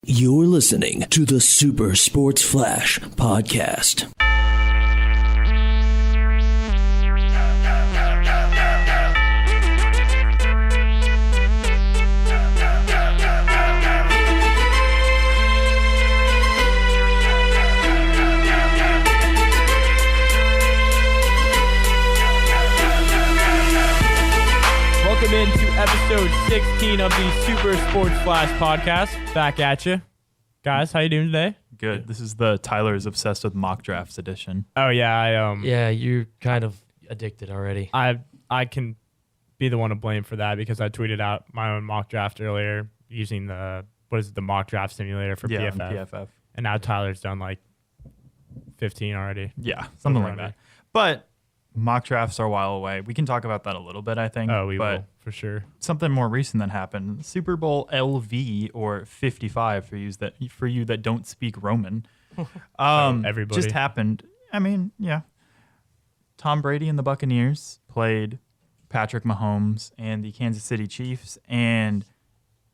You're listening to the Super Sports Flash podcast. Welcome into episode 16 of the Super Sports Flash podcast. Back at you. Guys, how you doing today? Good. This is the Tyler's Obsessed with Mock Drafts edition. Oh yeah, Yeah, you're kind of addicted already. I can be the one to blame for that because I tweeted out my own mock draft earlier using the mock draft simulator for PFF. And now Tyler's done like 15 already. Yeah, something like Over that. But mock drafts are a while away. We can talk about that a little bit, I think. Oh, we but will, for sure. Something more recent that happened. Super Bowl LV or 55 for you that don't speak Roman. Everybody. Just happened. I mean, yeah. Tom Brady and the Buccaneers played Patrick Mahomes and the Kansas City Chiefs, and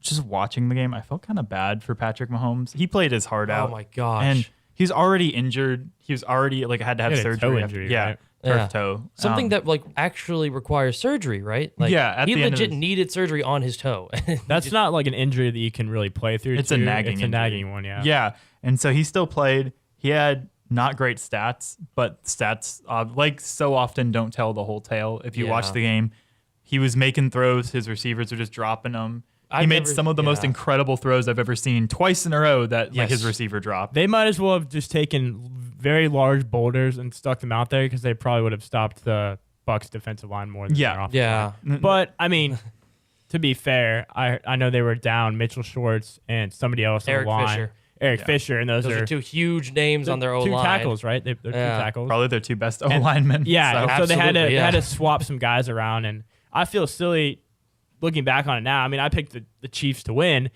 just watching the game, I felt kind of bad for Patrick Mahomes. He played his heart out. Oh my gosh. And he's already injured. He was already had to have He had a surgery. toe injury, yeah. right? Turf toe. Something that actually requires surgery, right? Like, Yeah, at he the end of legit his- needed surgery on his toe. That's not like an injury that you can really play through. It's a nagging It's a injury. nagging one, yeah. Yeah. And so he still played. He had not great stats, but stats so often don't tell the whole tale. If you watch Yeah. the game, he was making throws. His receivers were just dropping them. He I've made never- some of the most yeah. incredible throws I've ever seen twice in a row that Yes. his receiver dropped. They might as well have just taken very large boulders and stuck them out there because they probably would have stopped the Bucs defensive line more than Yeah. their offensive line. Yeah. But I mean, to be fair, I know they were down Mitchell Schwartz and somebody else on Eric the line. Fisher. Eric Fisher, and those Those are two huge names on their two O-line. tackles, right? They're two Yeah. tackles. Probably their two best O-linemen. Yeah, So. and so they had Absolutely, to yeah. swap some guys around, and I feel silly looking back on it now. I mean, I picked the Chiefs to win,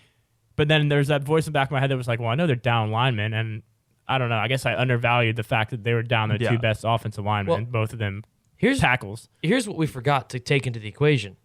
but then there's that voice in the back of my head that was like, well, I know they're down linemen, and I don't know. I guess I undervalued the fact that they were down their Yeah. two best offensive linemen, Well, and both of them Here's tackles. here's what we forgot to take into the equation.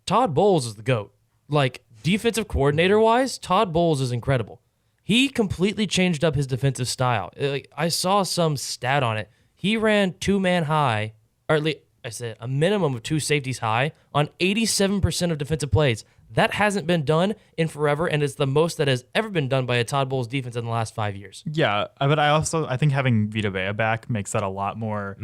Todd Bowles is the GOAT. Like, defensive coordinator wise, Todd Bowles is incredible. He completely changed up his defensive style. Like, I saw some stat on it. He ran two-man high, or at least I said a minimum of two safeties high on 87% of defensive plays. That hasn't been done in forever, and it's the most that has ever been done by a Todd Bowles defense in the last 5 years. Yeah, but I think having Vita Vea back makes that a lot more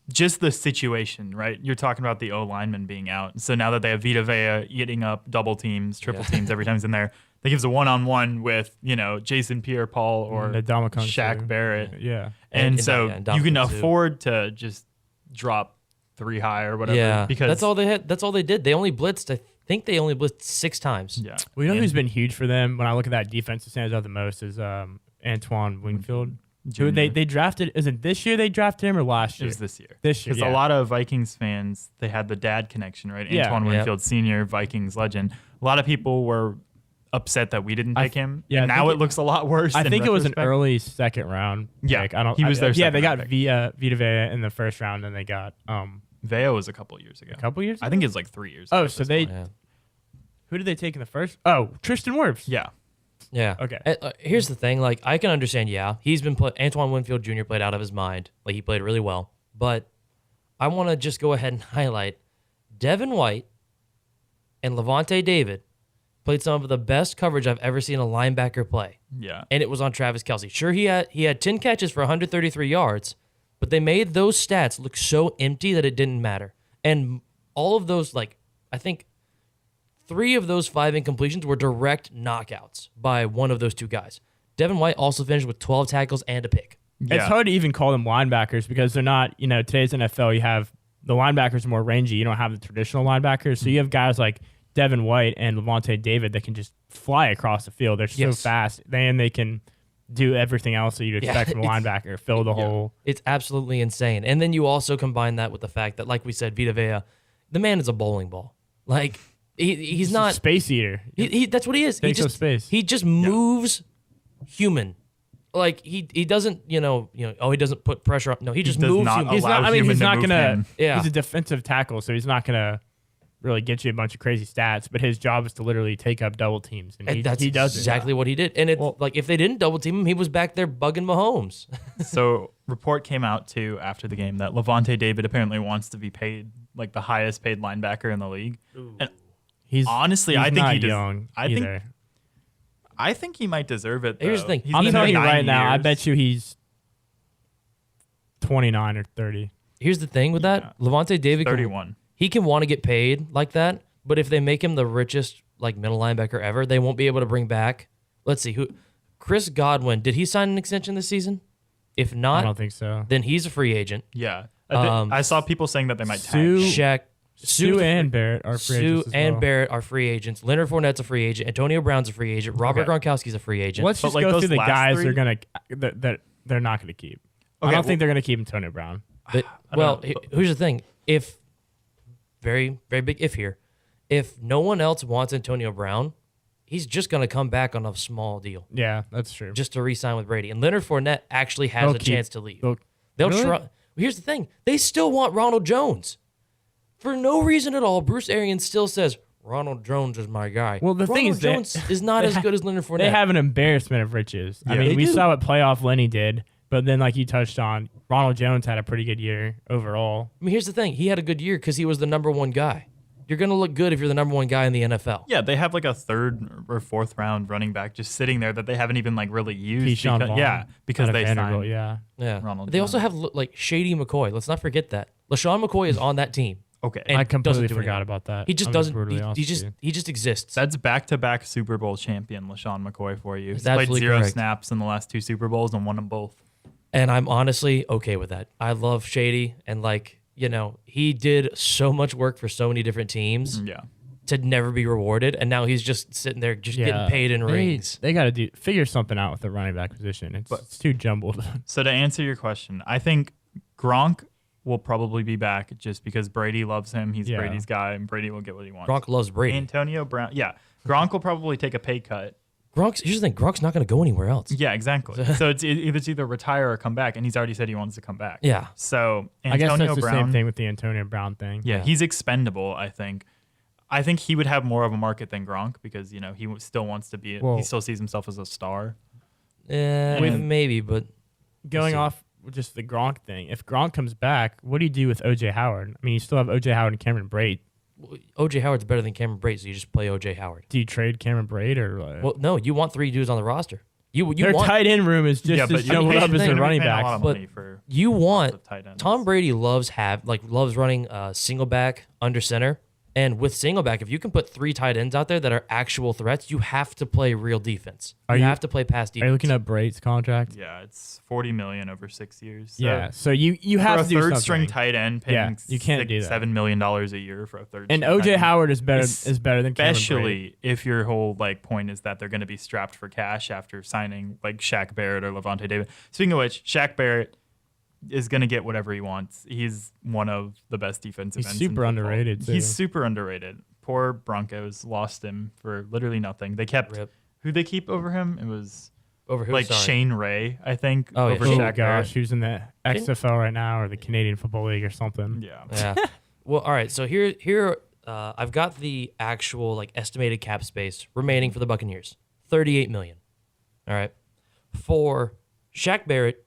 just the situation, right? You're talking about the O lineman being out. So now that they have Vita Vea eating up double teams, triple teams every time he's in there, that gives a one-on-one with, Jason Pierre-Paul or Ndamukong Shaq Suh. Barrett. Yeah. And And so Ndamukong you can Suh. afford to just drop three high or whatever. Yeah, because that's all they had. That's all they did. They only blitzed. I think they only blitzed 6 times. Yeah. Well, you know who's been huge for them when I look at that defense that stands out the most is Antoine Wingfield. Who they drafted, is it this year they drafted him or last It year? was this year. This year, Because yeah. a lot of Vikings fans, they had the dad connection, right? Yeah. Antoine Yep. Winfield Sr., Vikings legend. A lot of people were upset that we didn't pick him. yeah, And I now think it looks a lot worse. I in think it was an retrospect. early second round. Yeah, pick. I don't. he was their Yeah, they second got round pick. Vita Vea in the first round, and they got Veo was a couple years ago. a couple years. I think it's like 3 years. Oh, ago at so this they point. Yeah. who did they take in the first? Oh, Tristan Wirfs. Yeah. Yeah. Okay. Here's the thing. Like, I can understand. Yeah, he's been Antoine Winfield Jr. played out of his mind. Like, he played really well. But I want to just go ahead and highlight Devin White and Levante David played some of the best coverage I've ever seen a linebacker play, Yeah. and it was on Travis Kelce. Sure, he had 10 catches for 133 yards, but they made those stats look so empty that it didn't matter. And all of those, like, I think 3 of those 5 incompletions were direct knockouts by one of those 2 guys. Devin White also finished with 12 tackles and a pick. Yeah. It's hard to even call them linebackers because they're not. Today's NFL, you have the linebackers are more rangy. You don't have the traditional linebackers, so you have guys like Devin White and Levante David that can just fly across the field. They're so Yes. fast, and they can do everything else that you'd Yeah, expect from a it's- linebacker, fill the hole. It's absolutely insane. And then you also combine that with the fact that, like we said, Vita Vea, the man is a bowling ball. Like, he's not. Space eater. He that's what he is. Takes up space. He just moves human. Like, he doesn't, he doesn't put pressure on. No, he just does moves not human. He's allow not. I mean, human he's to not move gonna. him. Yeah. He's a defensive tackle, so he's not gonna really get you a bunch of crazy stats, but his job is to literally take up double teams, and that's he does exactly what he did. And it's like if they didn't double team him, he was back there bugging Mahomes. So report came out too after the game that Levante David apparently wants to be paid like the highest paid linebacker in the league. And He's honestly, he's I think not he does. young I think he might deserve it. Here's the though. thing. He's I'm been telling you there 9 right now, I years. bet you he's 29 or 30. Here's the thing with that: Levante David, 31. he can want to get paid like that, but if they make him the richest like middle linebacker ever, they won't be able to bring back. Let's see who. Chris Godwin, did he sign an extension this season? If I not, don't think so. then he's a free agent. Yeah. Um, I saw people saying that they might Sue- tag. Shaq, Sue and Barrett are free Sue agents as and well. Barrett are free agents. Leonard Fournette's a free agent. Antonio Brown's a free agent. Robert Okay. Gronkowski's a free agent. Let's But, just like, go those through the last guys three- that they're not going to keep. I Okay, don't think they're going to keep Antonio Brown. But, don't well, know. here's the thing. If very, very big if here, if no one else wants Antonio Brown, he's just going to come back on a small deal Yeah, that's true. just to re-sign with Brady. And Leonard Fournette actually has They'll a keep- chance to leave. they'll- They'll Really? try. Here's the thing. They still want Ronald Jones. For no reason at all, Bruce Arians still says, Ronald Jones is my guy. Well, the thing Ronald is that- Jones is not as good as Leonard Fournette. They have an embarrassment of riches. I Yeah. mean, They we do. saw what playoff Lenny did, but then, like you touched on, Ronald Jones had a pretty good year overall. I mean, here's the thing. He had a good year because he was the number one guy. You're going to look good if you're the number one guy in the NFL. Yeah, they have like a 3rd or 4th round running back just sitting there that they haven't even like really used. Keyshawn because, Vaughn yeah, because out of they Vanderbilt, signed. yeah. Yeah. Ronald They also Jones. have like Shady McCoy. Let's not forget that. LaShawn McCoy is on that team. Okay, And I completely doesn't do forgot anything. about that. He just I'm gonna be doesn't. brutally honest with you. He just exists. that's back-to-back Super Bowl champion LaShawn McCoy for you. He's That's played absolutely 0 correct. snaps in the last 2 Super Bowls and won them both. And I'm honestly okay with that. I love Shady, and like he did so much work for so many different teams Yeah. to never be rewarded, and now he's just sitting there just getting paid in rings. They got to figure something out with the running back position. It's too jumbled. So to answer your question, I think Gronk will probably be back just because Brady loves him. He's Yeah. Brady's guy, and Brady will get what he wants. Gronk loves Brady. Antonio Brown, yeah. Gronk will probably take a pay cut. Here's the thing. Gronk's not going to go anywhere else. Yeah, exactly. So it's either retire or come back, and he's already said he wants to come back. Yeah. So I guess Antonio that's the Brown, same thing with the Antonio Brown thing. Yeah, Yeah. he's expendable. I think he would have more of a market than Gronk because he still wants to be. Well- he still sees himself as a star. Maybe, but Going see. off with just the Gronk thing, if Gronk comes back, what do you do with OJ Howard? I mean, you still have OJ Howard and Cameron Braid. OJ Howard's better than Cameron Brate, so you just play OJ Howard. Do you trade Cameron Braid or what? Well, no, you want 3 dudes on the roster. You Their want tight end room is just yeah, as but jumbled here's up the as thing. the running Paying a lot backs. of But money for you want of tight ends. Tom Brady loves running single back under center. And with single back, if you can put 3 tight ends out there that are actual threats, you have to play real defense. Are You you- have to play pass defense. Are you looking at Braid's contract? Yeah, it's $40 million over 6 years. So Yeah. So you for have a to do third string something. tight end, paying Yeah, you can't do that. $7 million a year for a third. And string tight OJ end. Howard is better than Cameron Braid. Especially if your whole point is that they're going to be strapped for cash after signing like Shaq Barrett or Levante David. Speaking of which, Shaq Barrett is going to get whatever he wants. He's one of the best defensive He's ends in super football. underrated, too. He's super underrated. Poor Broncos lost him for literally nothing. They kept Rip. who they keep over him. It was Over who? like Sorry. Shane Ray, I think, Oh, yeah. over Oh Shaq gosh, Barrett. who's in the XFL right now or the Canadian Football League or something? Yeah. Yeah. Well, all right. So here, I've got the actual estimated cap space remaining for the Buccaneers, $38 million. All right, for Shaq Barrett,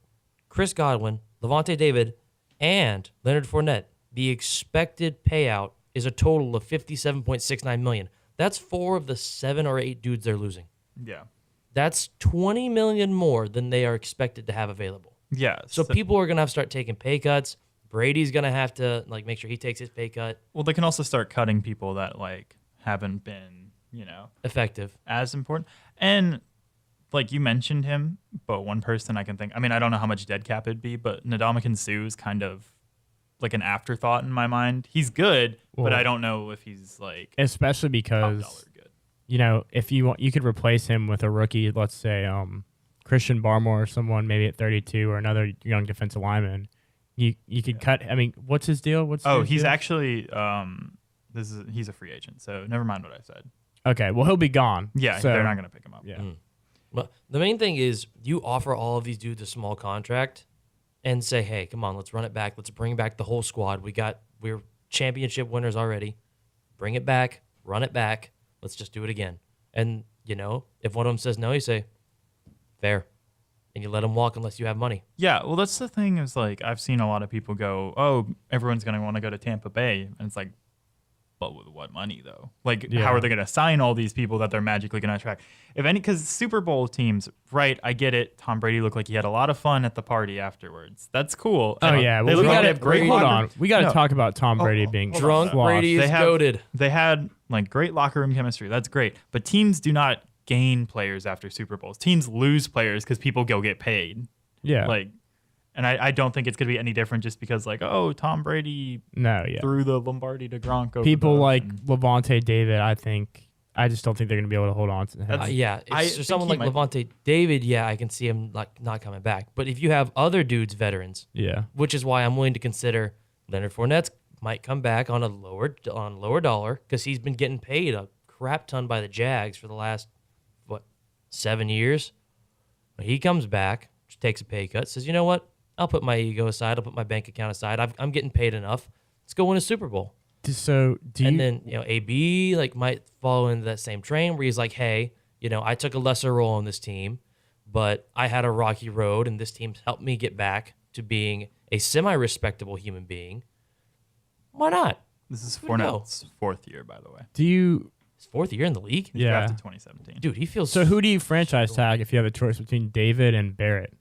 Chris Godwin, Levante David, and Leonard Fournette, the expected payout is a total of $57.69 million. That's 4 of the 7 or 8 dudes they're losing. Yeah. That's $20 million more than they are expected to have available. Yeah. So people are gonna have to start taking pay cuts. Brady's gonna have to make sure he takes his pay cut. well, they can also start cutting people that haven't been, Effective. as important. And you mentioned him, but one person I can think. I mean, I don't know how much dead cap it'd be, but Ndamukong Suh is kind of like an afterthought in my mind. He's good, but Well, I don't know if he's Especially top because dollar good. if you want, you could replace him with a rookie. Let's say Christian Barmore or someone maybe at 32 or another young defensive lineman. You could cut. I mean, what's his deal? Oh, his he's deal? actually he's a free agent, so never mind what I said. Okay. Well, he'll be gone. Yeah, So, they're not going to pick him up. Yeah. But the main thing is you offer all of these dudes a small contract and say, hey, come on, let's run it back. Let's bring back the whole squad. We're championship winners already. bring it back, run it back. Let's just do it again. And, if one of them says no, you say, fair. And you let them walk unless you have money. Yeah, well, that's the thing is, like, I've seen a lot of people go, oh, everyone's going to want to go to Tampa Bay. And it's like, but with what money, though? Like, how are they going to sign all these people that they're magically going to attract? Because Super Bowl teams, right, I get it. Tom Brady looked like he had a lot of fun at the party afterwards. That's cool. Oh, yeah. They Well, look like they have great hold locker- on. We got to No. talk about Tom Brady being Drunk washed. Brady is They goated. They had, like, great locker room chemistry. That's great. But teams do not gain players after Super Bowls. Teams lose players because people go get paid. Yeah. And I don't think it's going to be any different just because, like, oh, Tom Brady No, yeah. threw the Lombardi to Gronk over People the- like Levante David, I just don't think they're going to be able to hold on to him. That's- Yeah, I if think someone he like might- Levante David, yeah, I can see him like not coming back. But if you have other dudes, veterans, Yeah. which is why I'm willing to consider Leonard Fournette might come back on a lower dollar because he's been getting paid a crap ton by the Jags for the last 7 years. But he comes back, just takes a pay cut, says, you know what? I'll put my ego aside. I'll put my bank account aside. I'm getting paid enough. Let's go win a Super Bowl. So do you? And then AB might follow into that same train where he's like, hey, I took a lesser role on this team, but I had a rocky road, and this team's helped me get back to being a semi-respectable human being. Why not? This is Where'd he go? Fournette's fourth year, by the way. do you? His 4th year in the league, He Yeah. drafted 2017. dude. He feels So who do you franchise tag if you have a choice between David and Barrett?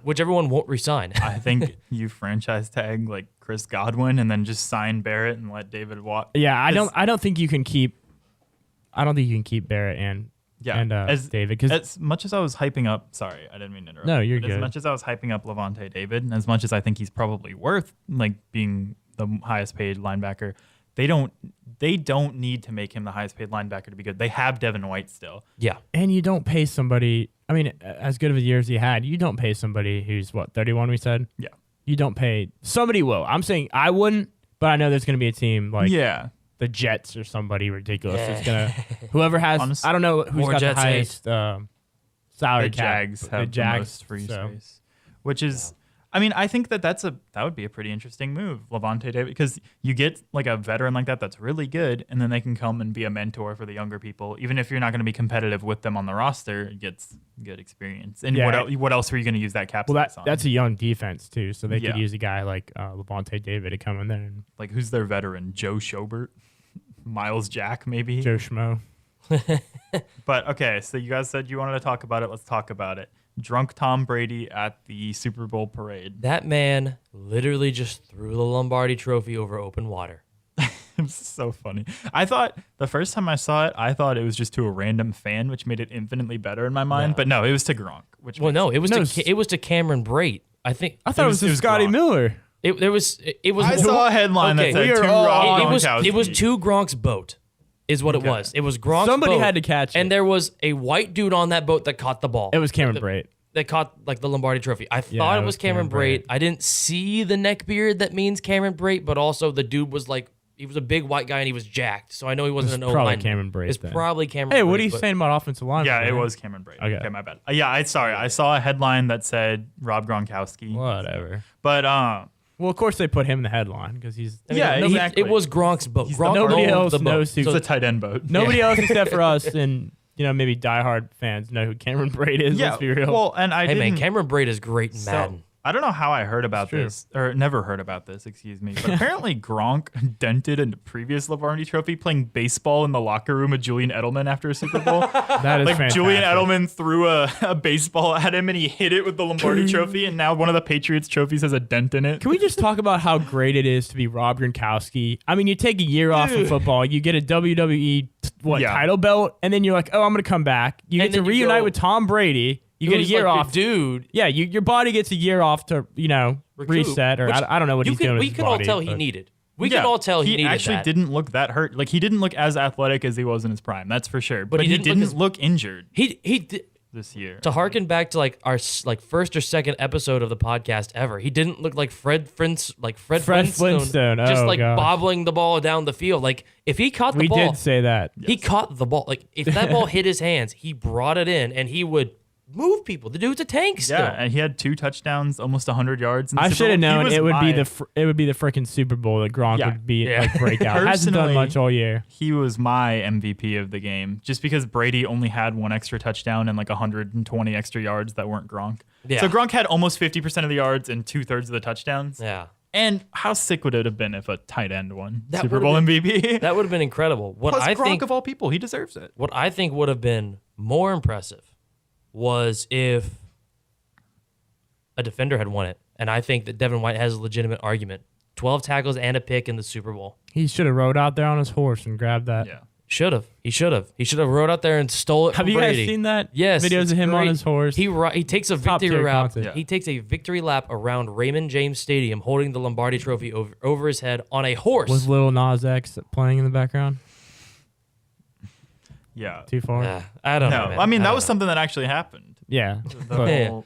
whichever one won't resign. I think you franchise tag like Chris Godwin and then just sign Barrett and let David walk. Yeah, I Because- don't think you can keep. I don't think you can keep Barrett and David because As much as I was hyping up, sorry, I didn't mean to interrupt. No, you're but good. As much as I was hyping up Levante David, and as much as I think he's probably worth like being the highest paid linebacker, they don't need to make him the highest paid linebacker to be good. They have Devin White still. Yeah, and you don't pay somebody. I mean, as good of a year as he had, you don't pay somebody who's 31. We said Yeah. you don't pay somebody. Will I'm saying I wouldn't, but I know there's going to be a team like Yeah. the Jets or somebody ridiculous. It's gonna whoever has. Honest- I don't know who's More got Jets the highest salary The cap. Jags but have the Jags, the most free so. space, which is, I mean, I think that would be a pretty interesting move, Levante David, because you get like a veteran like that that's really good, and then they can come and be a mentor for the younger people. Even if you're not going to be competitive with them on the roster, it gets good experience. And Yeah. what else are you going to use that cap Well, space on? that's a young defense too, so they Yeah. could use a guy like Levante David to come in there and like who's their veteran? Joe Schobert, Miles Jack, maybe. Joe Schmo. But okay, so you guys said you wanted to talk about it. Let's talk about it. Drunk Tom Brady at the Super Bowl parade. that man literally just threw the Lombardi Trophy over open water. It was so funny. I thought the first time I saw it, I thought it was just to a random fan, which made it infinitely better in my mind. No. But no, it was to Gronk. Which Well, makes- no, it was No, it was to Cameron Brate. I think I thought it was it was Scotty Gronk. Miller. it was I saw a headline Okay, that said we are to all- Rob it was Gronkowski. to Gronk's boat, is what Okay. it was. It was Gronk's Somebody boat, had to catch and it. there was a white dude on that boat that caught the ball. It was Cameron Brate. That caught like the Lombardi Trophy. I thought it was Cameron Brate. I didn't see the neck beard that means Cameron Brate, but also the dude was like he was a big white guy and he was jacked, so I know he wasn't an probably O-lineman. Cameron Brate It's then. probably Cameron. Hey, Brate, what are you but- saying about offensive line? Yeah, it was Cameron Brady. Okay. Okay, my bad. Sorry. I saw a headline that said Rob Gronkowski. Whatever. But Well, of course they put him in the headline because he's I mean, Yeah, no, exactly. It was Gronk's boat. He's Gronk nobody owned else the boat. knows who- it's So a tight end boat. nobody else except for us and maybe diehard fans know who Cameron Brate is. Yeah. Let's be real. Well, and I hey man, didn't. Cameron Brate is great in So, Madden. I don't know how I heard about true. this, or never heard about this, excuse me. But apparently Gronk dented a previous Lombardi Trophy playing baseball in the locker room with Julian Edelman after a Super Bowl. that is Like fantastic. Julian Edelman threw a baseball at him and he hit it with the Lombardi Trophy, and now one of the Patriots trophies has a dent in it. Can we just talk about how great it is to be Rob Gronkowski? I mean, you take a year off from football, you get a WWE Yeah. title belt, and then you're like, oh, I'm going to come back. You And get to then you reunite go- with Tom Brady. You get a Who's year like the off. dude. Yeah, your body gets a year off to Recoup, reset, or which I don't know what he's doing. We with his can all body, tell he but- needed. We Yeah, can all tell he needed actually that. didn't look that hurt. Like he didn't look as athletic as he was in his prime. That's for sure. But he he didn't look didn't look injured He did. this year. To harken back to like our first or second episode of the podcast ever, he didn't look like Fred Flintstone, just Oh, like gosh. bobbling the ball down the field. Like if he caught the We ball, did say that. he caught the ball. Like if that ball hit his hands, he brought it in and he would move people. The dude's a tank still. Yeah, and he had 2 touchdowns, almost 100 yards. In the I Super should have Bowl. He known was it would be my- the freaking Super Bowl that Gronk Yeah. would be Yeah. like breakout. Hasn't done Personally, much all year. He was my MVP of the game, just because Brady only had 1 extra touchdown and like 120 extra yards that weren't Gronk. Yeah. So Gronk had almost 50% of the yards and 2/3 of the touchdowns. Yeah. And how sick would it have been if a tight end won That Super would've Bowl been- MVP? That would have been incredible. What Plus I Gronk think of all people, he deserves it. what I think would have been more impressive was if a defender had won it. And I think that Devin White has a legitimate argument. 12 tackles and a pick in the Super Bowl. He should have rode out there on his horse and grabbed that. Yeah. Should have. He should have. He should have rode out there and stole it Have from you Brady. guys seen that? Yes, Videos it's of him on great. his horse. He takes a Top victory tier lap. content. Yeah. He takes a victory lap around Raymond James Stadium, holding the Lombardi Trophy over his head on a horse. Was Lil Nas X playing in the background? Yeah. Too far? I don't No, know. Man. I mean, that don't was know. something that actually happened. Yeah. The But, Yeah. whole-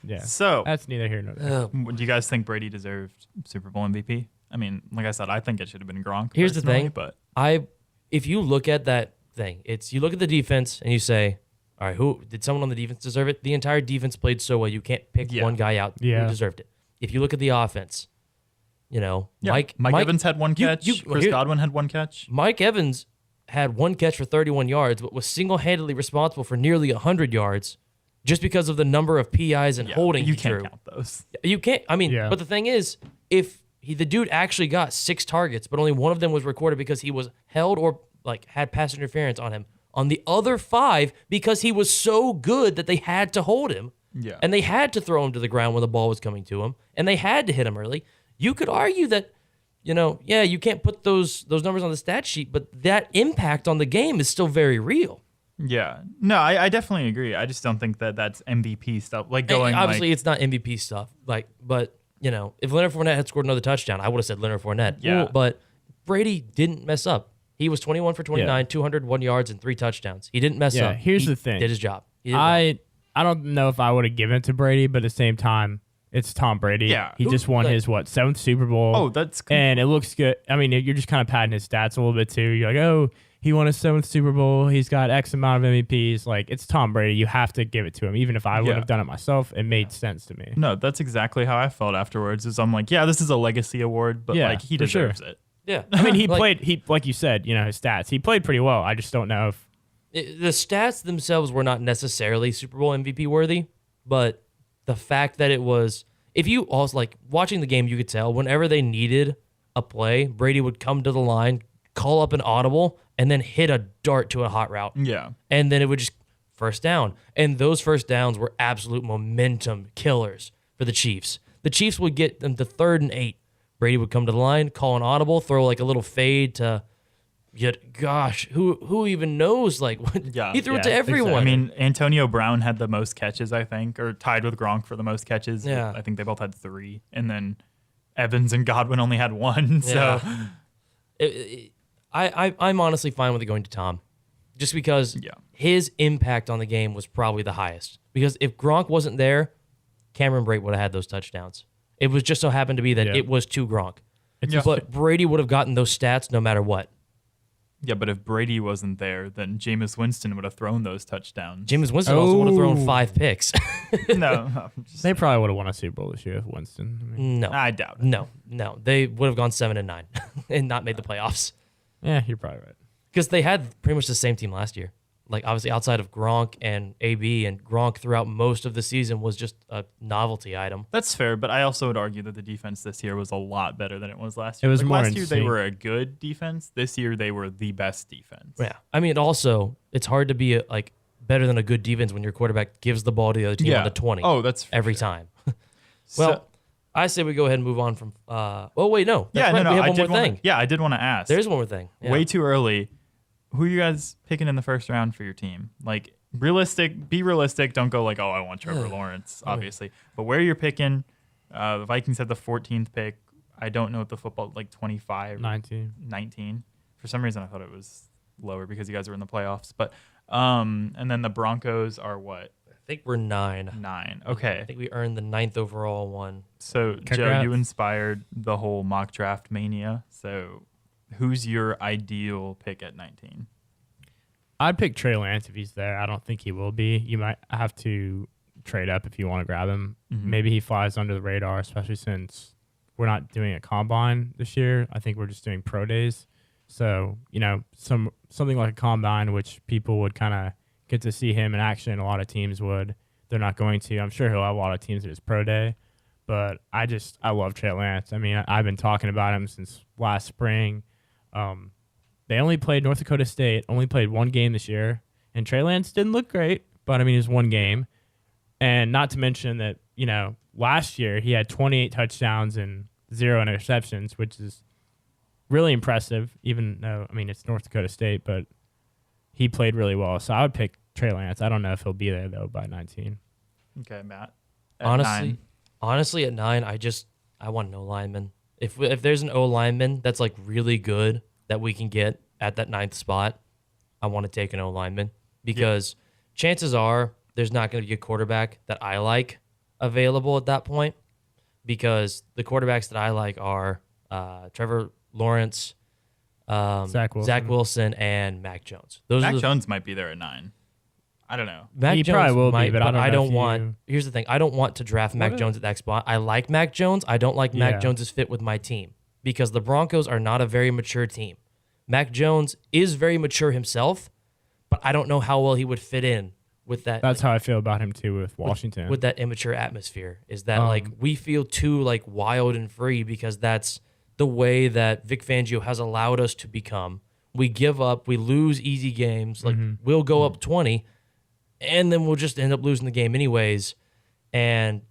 yeah. So, That's neither here nor there. do you guys think Brady deserved Super Bowl MVP? I mean, like I said, I think it should have been Gronk. Here's the personally, thing. But If you look at that thing, you look at the defense and you say, all right, who did someone on the defense deserve it? The entire defense played so well, you can't pick Yeah. one guy out Yeah. who deserved it. If you look at the offense, yeah, Mike Evans had 1 catch. Chris here- Godwin had 1 catch. Mike Evans had 1 catch for 31 yards, but was single-handedly responsible for nearly 100 yards just because of the number of PIs and Yeah, holding you he can't drew. count those. You can't. I mean, Yeah. but the thing is, if the dude actually got 6 targets, but only one of them was recorded because he was held or like had pass interference on him. On the other 5, because he was so good that they had to hold him. Yeah. And they had to throw him to the ground when the ball was coming to him, and they had to hit him early. You could argue that, you can't put those numbers on the stat sheet, but that impact on the game is still very real. Yeah. No, I definitely agree. I just don't think that that's MVP stuff. Like going Obviously, like, it's not MVP stuff. But if Leonard Fournette had scored another touchdown, I would have said Leonard Fournette. Yeah. But Brady didn't mess up. He was 21 for 29, Yeah. 201 yards and 3 touchdowns. He didn't mess Yeah, up. here's He the thing. Did his job. He did well. I don't know if I would have given it to Brady, but at the same time, it's Tom Brady. Yeah. He just won like- his 7th Super Bowl. oh, that's cool. And it looks good. I mean, you're just kind of padding his stats a little bit too. You're like, oh, he won his 7th Super Bowl. He's got X amount of MVPs. Like, it's Tom Brady. You have to give it to him. Even if I would Yeah. have done it myself, it made sense to me. No, that's exactly how I felt afterwards. Is I'm like, yeah, this is a legacy award, but Yeah, like he for sure. deserves it. Yeah. I mean, he Like, played, like you said, his stats. He played pretty well. I just don't know if. The stats themselves were not necessarily Super Bowl MVP worthy, but the fact that it was, if you also like watching the game, you could tell whenever they needed a play, Brady would come to the line, call up an audible, and then hit a dart to a hot route. Yeah. And then it would just first down. And those first downs were absolute momentum killers for the Chiefs. The Chiefs would get them to 3rd and 8. Brady would come to the line, call an audible, throw like a little fade to. Yet, gosh, who even knows? Like, what? Yeah. He threw it Yeah, to everyone. I mean, Antonio Brown had the most catches, I think, or tied with Gronk for the most catches. Yeah. I think they both had 3. And then Evans and Godwin only had 1. So, I'm honestly fine with it going to Tom, just because Yeah. his impact on the game was probably the highest. Because if Gronk wasn't there, Cameron Brate would have had those touchdowns. It was just so happened to be that Yeah. it was to Gronk. Yeah. But Brady would have gotten those stats no matter what. yeah, but if Brady wasn't there, then Jameis Winston would have thrown those touchdowns. Jameis Winston also would have thrown Oh. 5 picks. no, I'm just- They probably would have won a Super Bowl this year with Winston. I mean, No. I doubt it. No. They would have gone 7-9 and not made the playoffs. yeah, you're probably right. Because they had pretty much the same team last year. Like, obviously, outside of Gronk and AB, and Gronk throughout most of the season was just a novelty item. That's fair, but I also would argue that the defense this year was a lot better than it was last It year. was Like, more last in year they sync. were a good defense. This year they were the best defense. Yeah. I mean, also, it's hard to be better than a good defense when your quarterback gives the ball to the other team on the 20 Oh, that's for every sure. time. So- Well, I say we go ahead and move on from. Oh, wait, no. That's yeah, right. no, We have I one did more thing. Yeah, I did want to ask. There's one more thing. Yeah. Way too early. Who are you guys picking in the first round for your team? Like, be realistic. Don't go like, oh, I want Trevor Lawrence, obviously. But where you're picking, the Vikings had the 14th pick. I don't know what the football, like 25, 19. 19. For some reason, I thought it was lower because you guys were in the playoffs. But, and then the Broncos are what? I think we're 9. 9. I Okay. think we earned the 9th overall one. So, Joe, Congrats. you inspired the whole mock draft mania. So, who's your ideal pick at 19? I'd pick Trey Lance if he's there. I don't think he will be. You might have to trade up if you want to grab him. Maybe he flies under the radar, especially since we're not doing a combine this year. I think we're just doing pro days. So, something like a combine, which people would kind of get to see him in action. A lot of teams would. They're not going to. I'm sure he'll have a lot of teams at his pro day. But I love Trey Lance. I mean, I've been talking about him since last spring. They only played North Dakota State, only played one game this year. And Trey Lance didn't look great, but I mean, it was one game. And not to mention that, last year he had 28 touchdowns and 0 interceptions, which is really impressive, even though, I mean, it's North Dakota State, but he played really well. So I would pick Trey Lance. I don't know if he'll be there, though, by 19. Okay, Matt. Honestly, at 9, I want an O-lineman. If there's an O-lineman that's like really good that we can get at that 9th spot, I want to take an O-lineman because chances are there's not going to be a quarterback that I like available at that point because the quarterbacks that I like are Trevor Lawrence, Zach Wilson, and Mac Jones. Mac Jones might be there at 9. I don't know. He probably will be, but I don't want. Here's the thing: I don't want to draft Mac Jones at that spot. I like Mac Jones. I don't like Mac Jones's fit with my team because the Broncos are not a very mature team. Mac Jones is very mature himself, but I don't know how well he would fit in with that. That's how I feel about him too with Washington. With that immature atmosphere, is that we feel too wild and free because that's the way that Vic Fangio has allowed us to become. We give up, we lose easy games. We'll go up 20. And then we'll just end up losing the game anyways. And,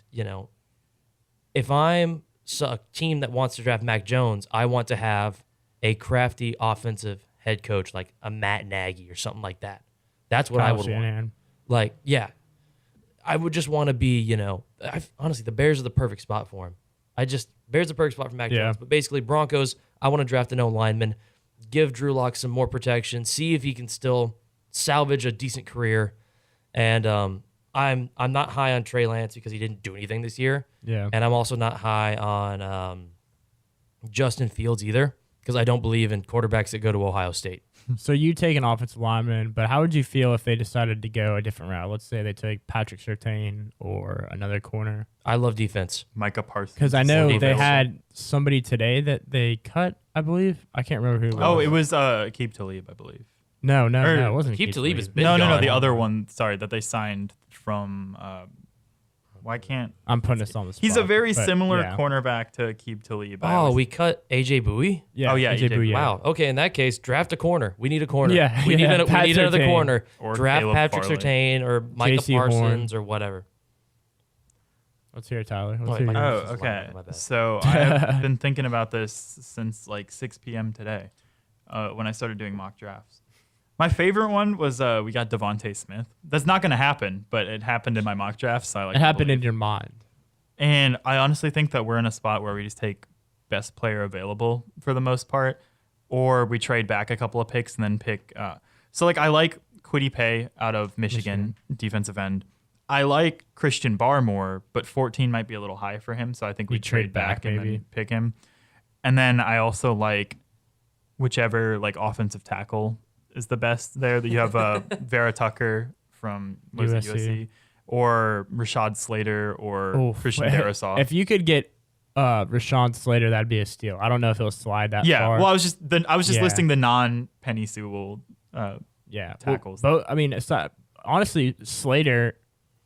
if I'm a team that wants to draft Mac Jones, I want to have a crafty offensive head coach like a Matt Nagy or something like that. That's what I would want. I would just want to be, honestly, the Bears are the perfect spot for him. Bears are the perfect spot for Mac Jones. But basically, Broncos, I want to draft an O-lineman, give Drew Lock some more protection, see if he can still salvage a decent career. And I'm not high on Trey Lance because he didn't do anything this year. Yeah. And I'm also not high on Justin Fields either because I don't believe in quarterbacks that go to Ohio State. So you take an offensive lineman, but how would you feel if they decided to go a different route? Let's say they take Patrick Surtain or another corner. I love defense. Micah Parsons. Because I know they had somebody today that they cut, I believe. I can't remember who it was. Oh, it was Aqib Talib, I believe. No, it wasn't Aqib Talib has been No, gone. the other one, sorry, that they signed from why can't I'm putting this on the spot. He's a very similar yeah. cornerback to Aqib Talib. We cut AJ Bowie? Yeah. AJ Bouye. Wow. Okay, in that case, draft a corner. We need a corner. Yeah, we need another Surtain. corner. Or draft Caleb Patrick Farley. Surtain or Micah JC Parsons Horn. or whatever. Let's hear it, Tyler. Oh, Let's hear my it. God. Oh, This is okay. my bad. So I've been thinking about this since 6 p.m. today when I started doing mock drafts. My favorite one was we got Devontae Smith. That's not going to happen, but it happened in my mock drafts. So It happened in your mind. And I honestly think that we're in a spot where we just take best player available for the most part, or we trade back a couple of picks and then pick. I like Kwity Paye out of Michigan, defensive end. I like Christian Barmore, but 14 might be a little high for him, so I think we trade back and maybe. then pick him. And then I also like whichever offensive tackle is the best there. That you have Vera Tucker from USC. Or Rashad Slater or Christian Darrisaw. If you could get Rashawn Slater, that'd be a steal. I don't know if he'll slide that far. Well, I was just listing the non-Penny Sewell tackles. Well, honestly, Slater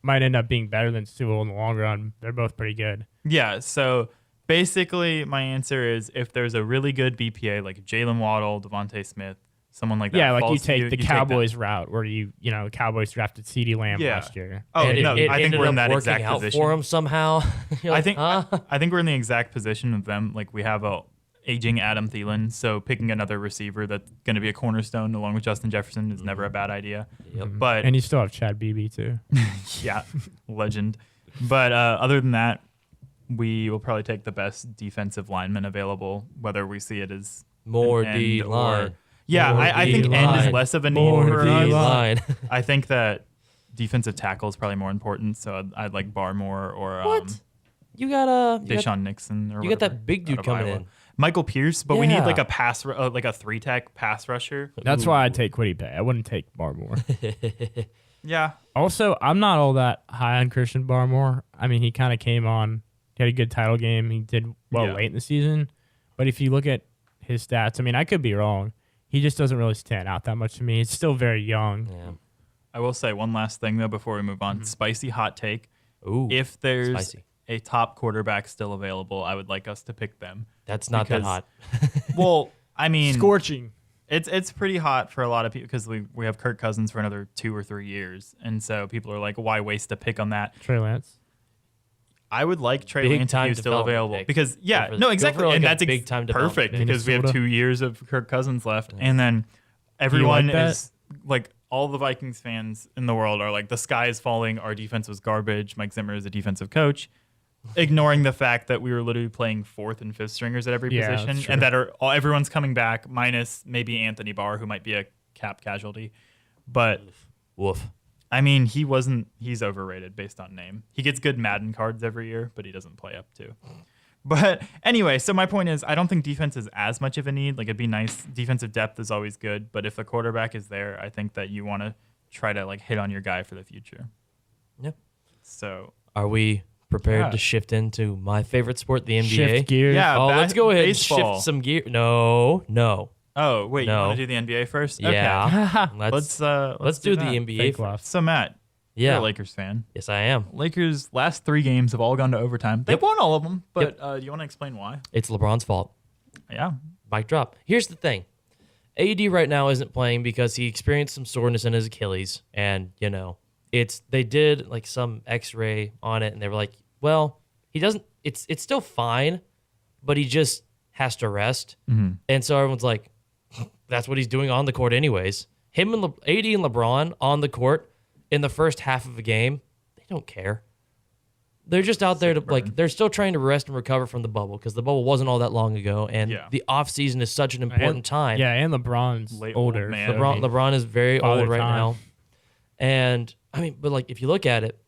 might end up being better than Sewell in the long run. They're both pretty good. Yeah, so basically my answer is if there's a really good BPA like Jalen Waddle, Devontae Smith, someone like that. Yeah, like falls you to take the you Cowboys route where the Cowboys drafted CeeDee Lamb last year. Oh, and no, I think ended we're in up that working exact out position. for him somehow. You're like, I think we're in the exact position of them. Like we have a aging Adam Thielen, so picking another receiver that's going to be a cornerstone along with Justin Jefferson is never a bad idea. Yep. But And you still have Chad Beebe too. yeah, legend. But other than that, we will probably take the best defensive lineman available, whether we see it as more an end D-line. Yeah, More I think end D-line. is less of a need More for us. D-line. I think that defensive tackle is probably more important, so I'd like Barmore or What? You got Deshaun Nixon or you got whatever that big out dude of coming Iowa. in. Michael Pierce, but we need Yeah. like a like a 3-tech pass rusher. That's why I'd take Kwity Paye. I wouldn't take Barmore. Yeah. Also, I'm not all that high on Christian Barmore. I mean, he kind of came on. He had a good title game. He did well Yeah. late in the season. But if you look at his stats, I mean, I could be wrong. He just doesn't really stand out that much to me. He's still very young. Yeah. I will say one last thing though before we move on. Mm-hmm. Spicy hot take. Ooh, If there's spicy. a top quarterback still available, I would like us to pick them. That's not that because- hot. Well, I mean, Scorching. it's pretty hot for a lot of people because we have Kirk Cousins for another 2 or 3 years, and so people are like, why waste a pick on that? Trey Lance. I would like Trey Big Lance if time he was still development available pick. because Go for- no, go exactly, for, like, and a that's big time development perfect pick. because we have Minnesota. 2 years of Kirk Cousins left, and then everyone that? is like all the Vikings fans in the world are like, the sky is falling. Our defense was garbage. Mike Zimmer is a defensive coach, ignoring the fact that we were literally playing 4th and 5th stringers at every Yeah, that's position, true. and that everyone's coming back minus maybe Anthony Barr, who might be a cap casualty, but. Woof. I mean, he's overrated based on name. He gets good Madden cards every year, but he doesn't play up to. But anyway, so my point is, I don't think defense is as much of a need. Like, it'd be nice. Defensive depth is always good, but if the quarterback is there, I think that you want to try to like hit on your guy for the future. Yeah. So Are we prepared Yeah. to shift into my favorite sport, the NBA? Shift gears. Yeah. Oh, let's go ahead baseball. and shift some gear. No. oh wait, No. you want to do the NBA first? Yeah. Okay. Let's do the that. NBA. Fake first. laugh. So Matt, Yeah. you're a Lakers fan. Yes, I am. Lakers' last 3 games have all gone to overtime. They've Yep. won all of them, but Yep. do you want to explain why? It's LeBron's fault. Yeah. Mic drop. Here's the thing. AD right now isn't playing because he experienced some soreness in his Achilles, and they did like some X-ray on it, and they were like, well, he doesn't. It's still fine, but he just has to rest. And so everyone's like, that's what he's doing on the court anyways. Him and AD and LeBron on the court in the first half of a game, they don't care. They're just out there to like, they're still trying to rest and recover from the bubble because the bubble wasn't all that long ago, and Yeah. the off season is such an important time. Yeah, and LeBron's Late old older. man. so LeBron, he- LeBron is very Father old right time. now, and I mean, but like if you look at it,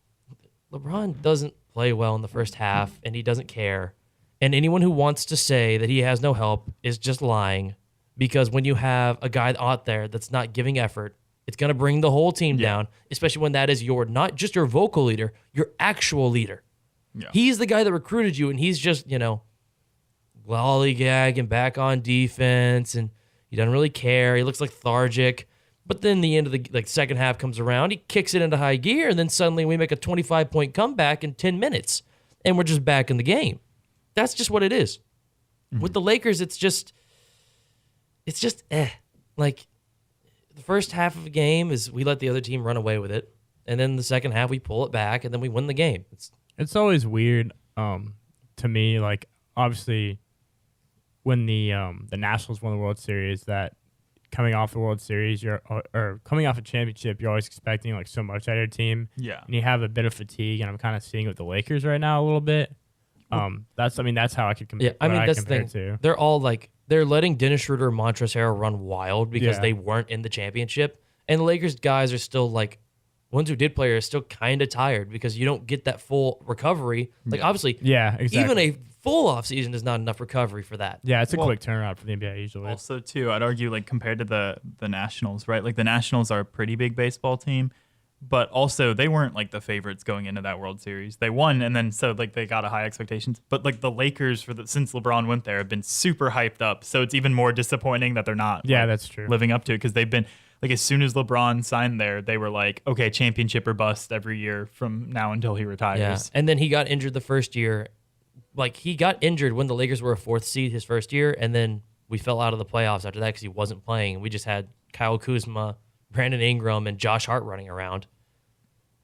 LeBron doesn't play well in the first half, and he doesn't care. And anyone who wants to say that he has no help is just lying, because when you have a guy out there that's not giving effort, it's going to bring the whole team down, especially when that is your not just your vocal leader, your actual leader. Yeah. He's the guy that recruited you, and he's just lollygagging back on defense, and he doesn't really care. He looks lethargic. But then the end of the second half comes around, he kicks it into high gear, and then suddenly we make a 25-point comeback in 10 minutes, and we're just back in the game. That's just what it is. With the Lakers, it's just like the first half of a game is we let the other team run away with it, and then the second half we pull it back, and then we win the game. It's always weird to me. Like obviously, when the Nationals won the World Series, that coming off the World Series, or coming off a championship, you're always expecting like so much out of your team. Yeah. And you have a bit of fatigue, and I'm kind of seeing it with the Lakers right now a little bit. That's how I could compare. Yeah, I mean that's the compare thing. to. They're all like they're letting Dennis Schroeder and Montrezl Harrell run wild because Yeah. they weren't in the championship, and the Lakers guys are still like ones who did play are still kind of tired because you don't get that full recovery. Like obviously, Yeah, exactly. even a full off season is not enough recovery for that. Yeah, it's a Well, quick turnaround for the NBA usually. Also, too, I'd argue like compared to the Nationals, right? Like the Nationals are a pretty big baseball team, but also they weren't like the favorites going into that World Series. They won, and then so like they got a high expectations. But like the Lakers since LeBron went there have been super hyped up. So it's even more disappointing that they're not. Yeah, like, that's true. living up to it because they've been like as soon as LeBron signed there, they were like, okay, championship or bust every year from now until he retires. Yeah, and then he got injured the first year. Like he got injured when the Lakers were a 4th seed his first year, and then we fell out of the playoffs after that because he wasn't playing. We just had Kyle Kuzma, Brandon Ingram, and Josh Hart running around.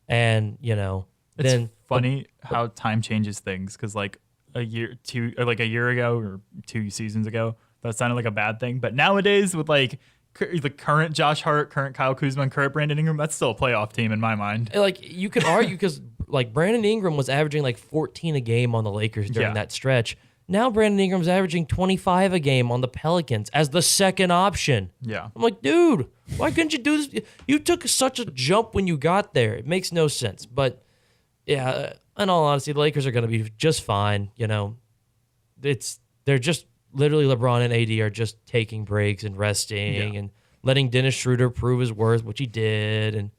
And It's then funny how time changes things because like a year ago or 2 seasons ago that sounded like a bad thing, but nowadays with like the current Josh Hart, current Kyle Kuzma, and current Brandon Ingram, that's still a playoff team in my mind. like you could argue because like Brandon Ingram was averaging like 14 a game on the Lakers during Yeah. that stretch. Now Brandon Ingram's averaging 25 a game on the Pelicans as the second option. Yeah, I'm like, dude, why couldn't you do this? You took such a jump when you got there. It makes no sense. But yeah, in all honesty, the Lakers are going to be just fine. They're just literally LeBron and AD are just taking breaks and resting and letting Dennis Schroeder prove his worth, which he did, and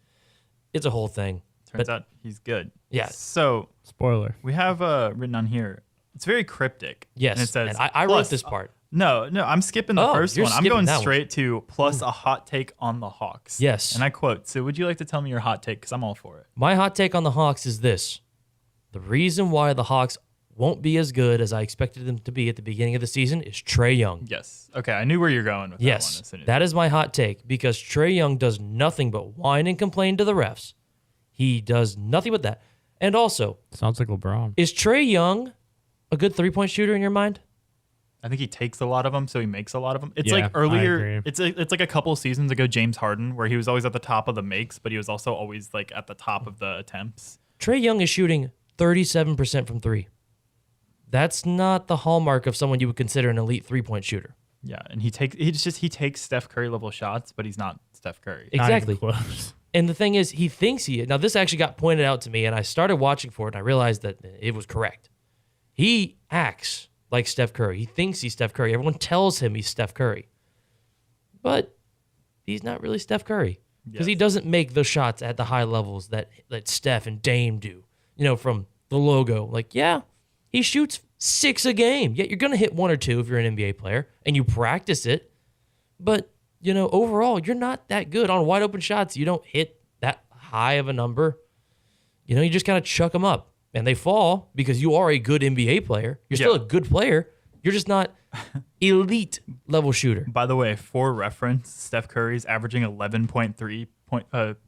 it's a whole thing. Turns out he's good. Yeah. So Spoiler. we have written on here. It's very cryptic. Yes, And it says, and I wrote plus- this part. No, I'm skipping the Oh, first you're one. I'm skipping going that one. straight to plus a hot take on the Hawks. Yes. And I quote, so would you like to tell me your hot take? Because I'm all for it. My hot take on the Hawks is this. The reason why the Hawks won't be as good as I expected them to be at the beginning of the season is Trae Young. Yes. Okay, I knew where you're going with that one. Yes, as soon as- that is my hot take because Trae Young does nothing but whine and complain to the refs. He does nothing but that. And also, Sounds like LeBron. is Trae Young a good three-point shooter in your mind? I think he takes a lot of them, so he makes a lot of them. It's Yeah, like I earlier. agree. It's like a couple seasons ago, James Harden, where he was always at the top of the makes, but he was also always like at the top of the attempts. Trae Young is shooting 37% from three. That's not the hallmark of someone you would consider an elite three-point shooter. Yeah, and he takes Steph Curry level shots, but he's not Steph Curry. Not even Exactly. close. And the thing is, he thinks he is. Now, this actually got pointed out to me, and I started watching for it, and I realized that it was correct. He acts like Steph Curry. He thinks he's Steph Curry. Everyone tells him he's Steph Curry. But he's not really Steph Curry because he Yes. doesn't make those shots at the high levels that Steph and Dame do, from the logo. Like, yeah, he shoots 6 a game. Yeah, you're going to hit 1 or 2 if you're an NBA player, and you practice it. But overall, you're not that good on wide open shots. You don't hit that high of a number. You just kind of chuck them up and they fall because you are a good NBA player. You're still a good player. You're just not elite level shooter. By the way, for reference, Steph Curry's averaging 11.3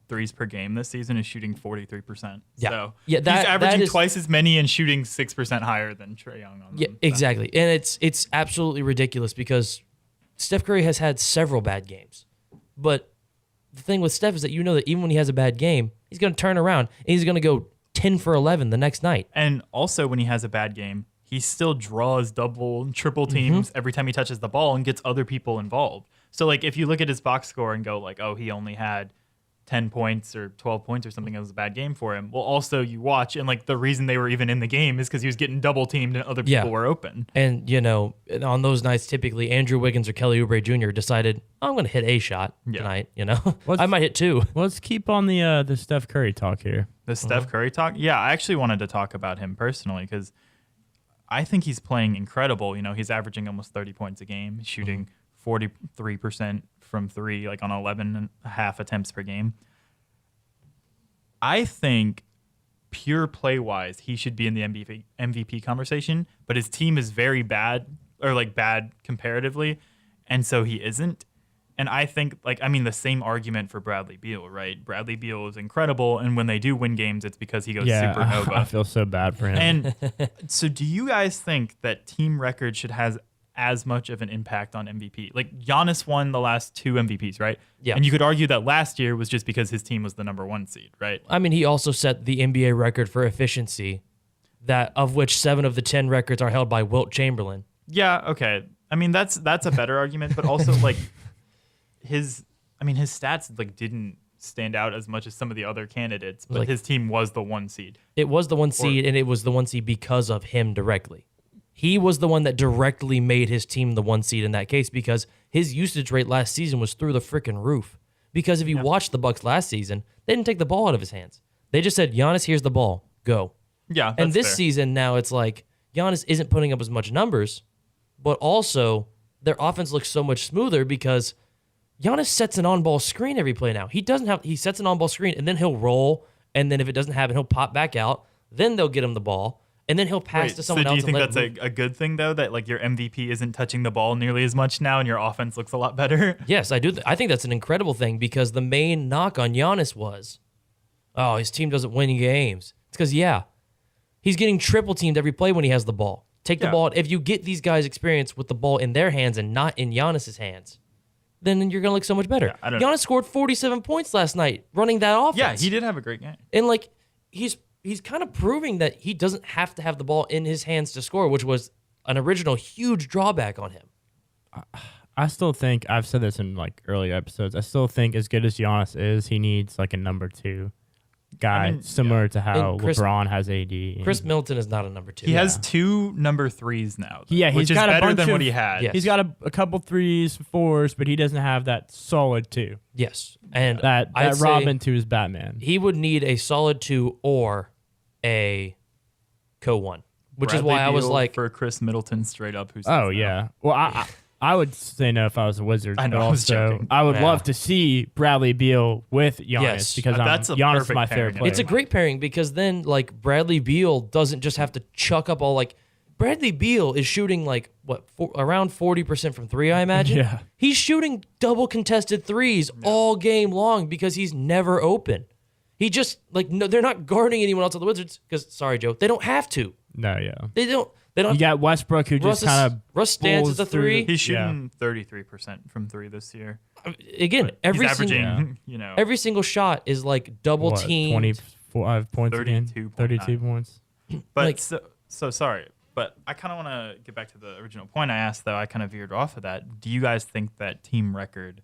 threes per game this season is shooting 43%. Yeah. So Yeah, he's that averaging is- twice as many and shooting 6% higher than Trae Young on Yeah, them. So- exactly. And it's absolutely ridiculous because Steph Curry has had several bad games. But the thing with Steph is that that even when he has a bad game, he's going to turn around and he's going to go 10 for 11 the next night. And also, when he has a bad game, he still draws double and triple Mm-hmm. teams every time he touches the ball and gets other people involved. So, like, if you look at his box score and go, like, oh, he only had 10 points or 12 points or something, it was a bad game for him. Well, also, you watch, and, like, the reason they were even in the game is because he was getting double teamed and other people Yeah. were open. And, on those nights, typically Andrew Wiggins or Kelly Oubre Jr. decided, I'm going to hit a shot tonight, I might hit 2. Let's keep on the Steph Curry talk here. The Steph Curry talk? Yeah, I actually wanted to talk about him personally because I think he's playing incredible. He's averaging almost 30 points a game, he's shooting 43% from three, like on 11 and a half attempts per game. I think pure play wise, he should be in the MVP conversation, but his team is very bad or like bad comparatively. And so he isn't. And I think, the same argument for Bradley Beal, right? Bradley Beal is incredible, and when they do win games, it's because he goes Yeah, supernova. I feel so bad for him. And so, do you guys think that team record should have as much of an impact on MVP? Like, Giannis won the last 2 MVPs, right? Yeah. And you could argue that last year was just because his team was the number 1 seed, right? I mean, he also set the NBA record for efficiency, of which 7 of the 10 records are held by Wilt Chamberlain. Yeah, okay. I mean, that's a better argument, but also like his stats didn't stand out as much as some of the other candidates, but his team was the 1 seed. It was the 1 seed, and it was the 1 seed because of him directly. He was the one that directly made his team the 1 seed in that case because his usage rate last season was through the freaking roof. Because if you watched the Bucks last season, they didn't take the ball out of his hands. They just said, Giannis, here's the ball. Go. Yeah, that's And this fair. season now it's like Giannis isn't putting up as much numbers, but also their offense looks so much smoother because Giannis sets an on-ball screen every play now. He sets an on-ball screen and then he'll roll, and then if it doesn't happen, he'll pop back out. Then they'll get him the ball, and then he'll pass Wait, to so someone do else. you think and that's let him move. a good thing though, that like your MVP isn't touching the ball nearly as much now and your offense looks a lot better? Yes, I do. I think that's an incredible thing because the main knock on Giannis was, oh, his team doesn't win games. It's because, he's getting triple teamed every play when he has the ball. Take the Yeah. ball. If you get these guys experience with the ball in their hands and not in Giannis's hands, then you're going to look so much better. Yeah, I don't know. Giannis scored 47 points last night running that offense. Yeah, he did have a great game. And he's kind of proving that he doesn't have to have the ball in his hands to score, which was an original huge drawback on him. I still think, I've said this in earlier episodes, I still think as good as Giannis is, he needs a number 2. guy, similar to how And Chris- LeBron has AD. Chris Middleton is not a number 2. He has 2 number 3s now. Yeah, he's which is got a better bunch than what of- he had. Yeah. He's got a couple 3s, 4s, but he doesn't have that solid 2. Yes, and That I'd say Robin to his Batman. he would need a solid 2 or a co-1, which is Bradley why I was Beal like, for Chris Middleton straight up. Who's Oh yeah. Well, I would say no if I was a Wizard. I know, but I was also, joking. I would Yeah. love to see Bradley Beal with Giannis Yes. because That's a Giannis is perfect my favorite pairing. player. it's a great pairing because then like Bradley Beal doesn't just have to chuck up all like Bradley Beal is shooting like around 40% from 3, I imagine. Yeah. He's shooting double contested threes all game long because he's never open. He just like no, they're not guarding anyone else on the Wizards because sorry Joe, they don't have to. No, yeah. They don't. You got Westbrook who just kind of Russ stands at the 3. He's shooting 33% from 3 this year. Again, every He's single averaging, every single shot is like double what, team. 25 points again. 32.9. 32 points. But like- so sorry. But I kind of want to get back to the original point I asked, though. I kind of veered off of that. Do you guys think that team record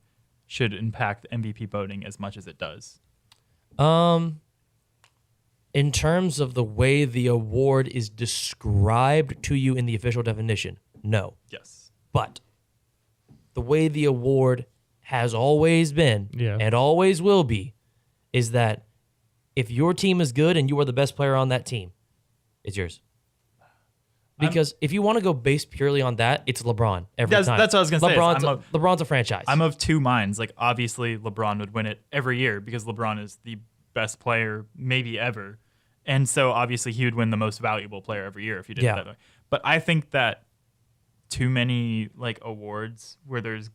should impact MVP voting as much as it does? In terms of the way the award is described to you in the official definition, no. Yes. But the way the award has always been and always will be is that if your team is good and you are the best player on that team, it's yours. Because if you want to go based purely on that, it's LeBron every time. That's what I was going to say. LeBron's a franchise. I'm of 2 minds. Like, obviously, LeBron would win it every year because LeBron is the best player maybe ever. And so, obviously, he would win the most valuable player every year if he did it that way. But I think that too many, like, awards where there's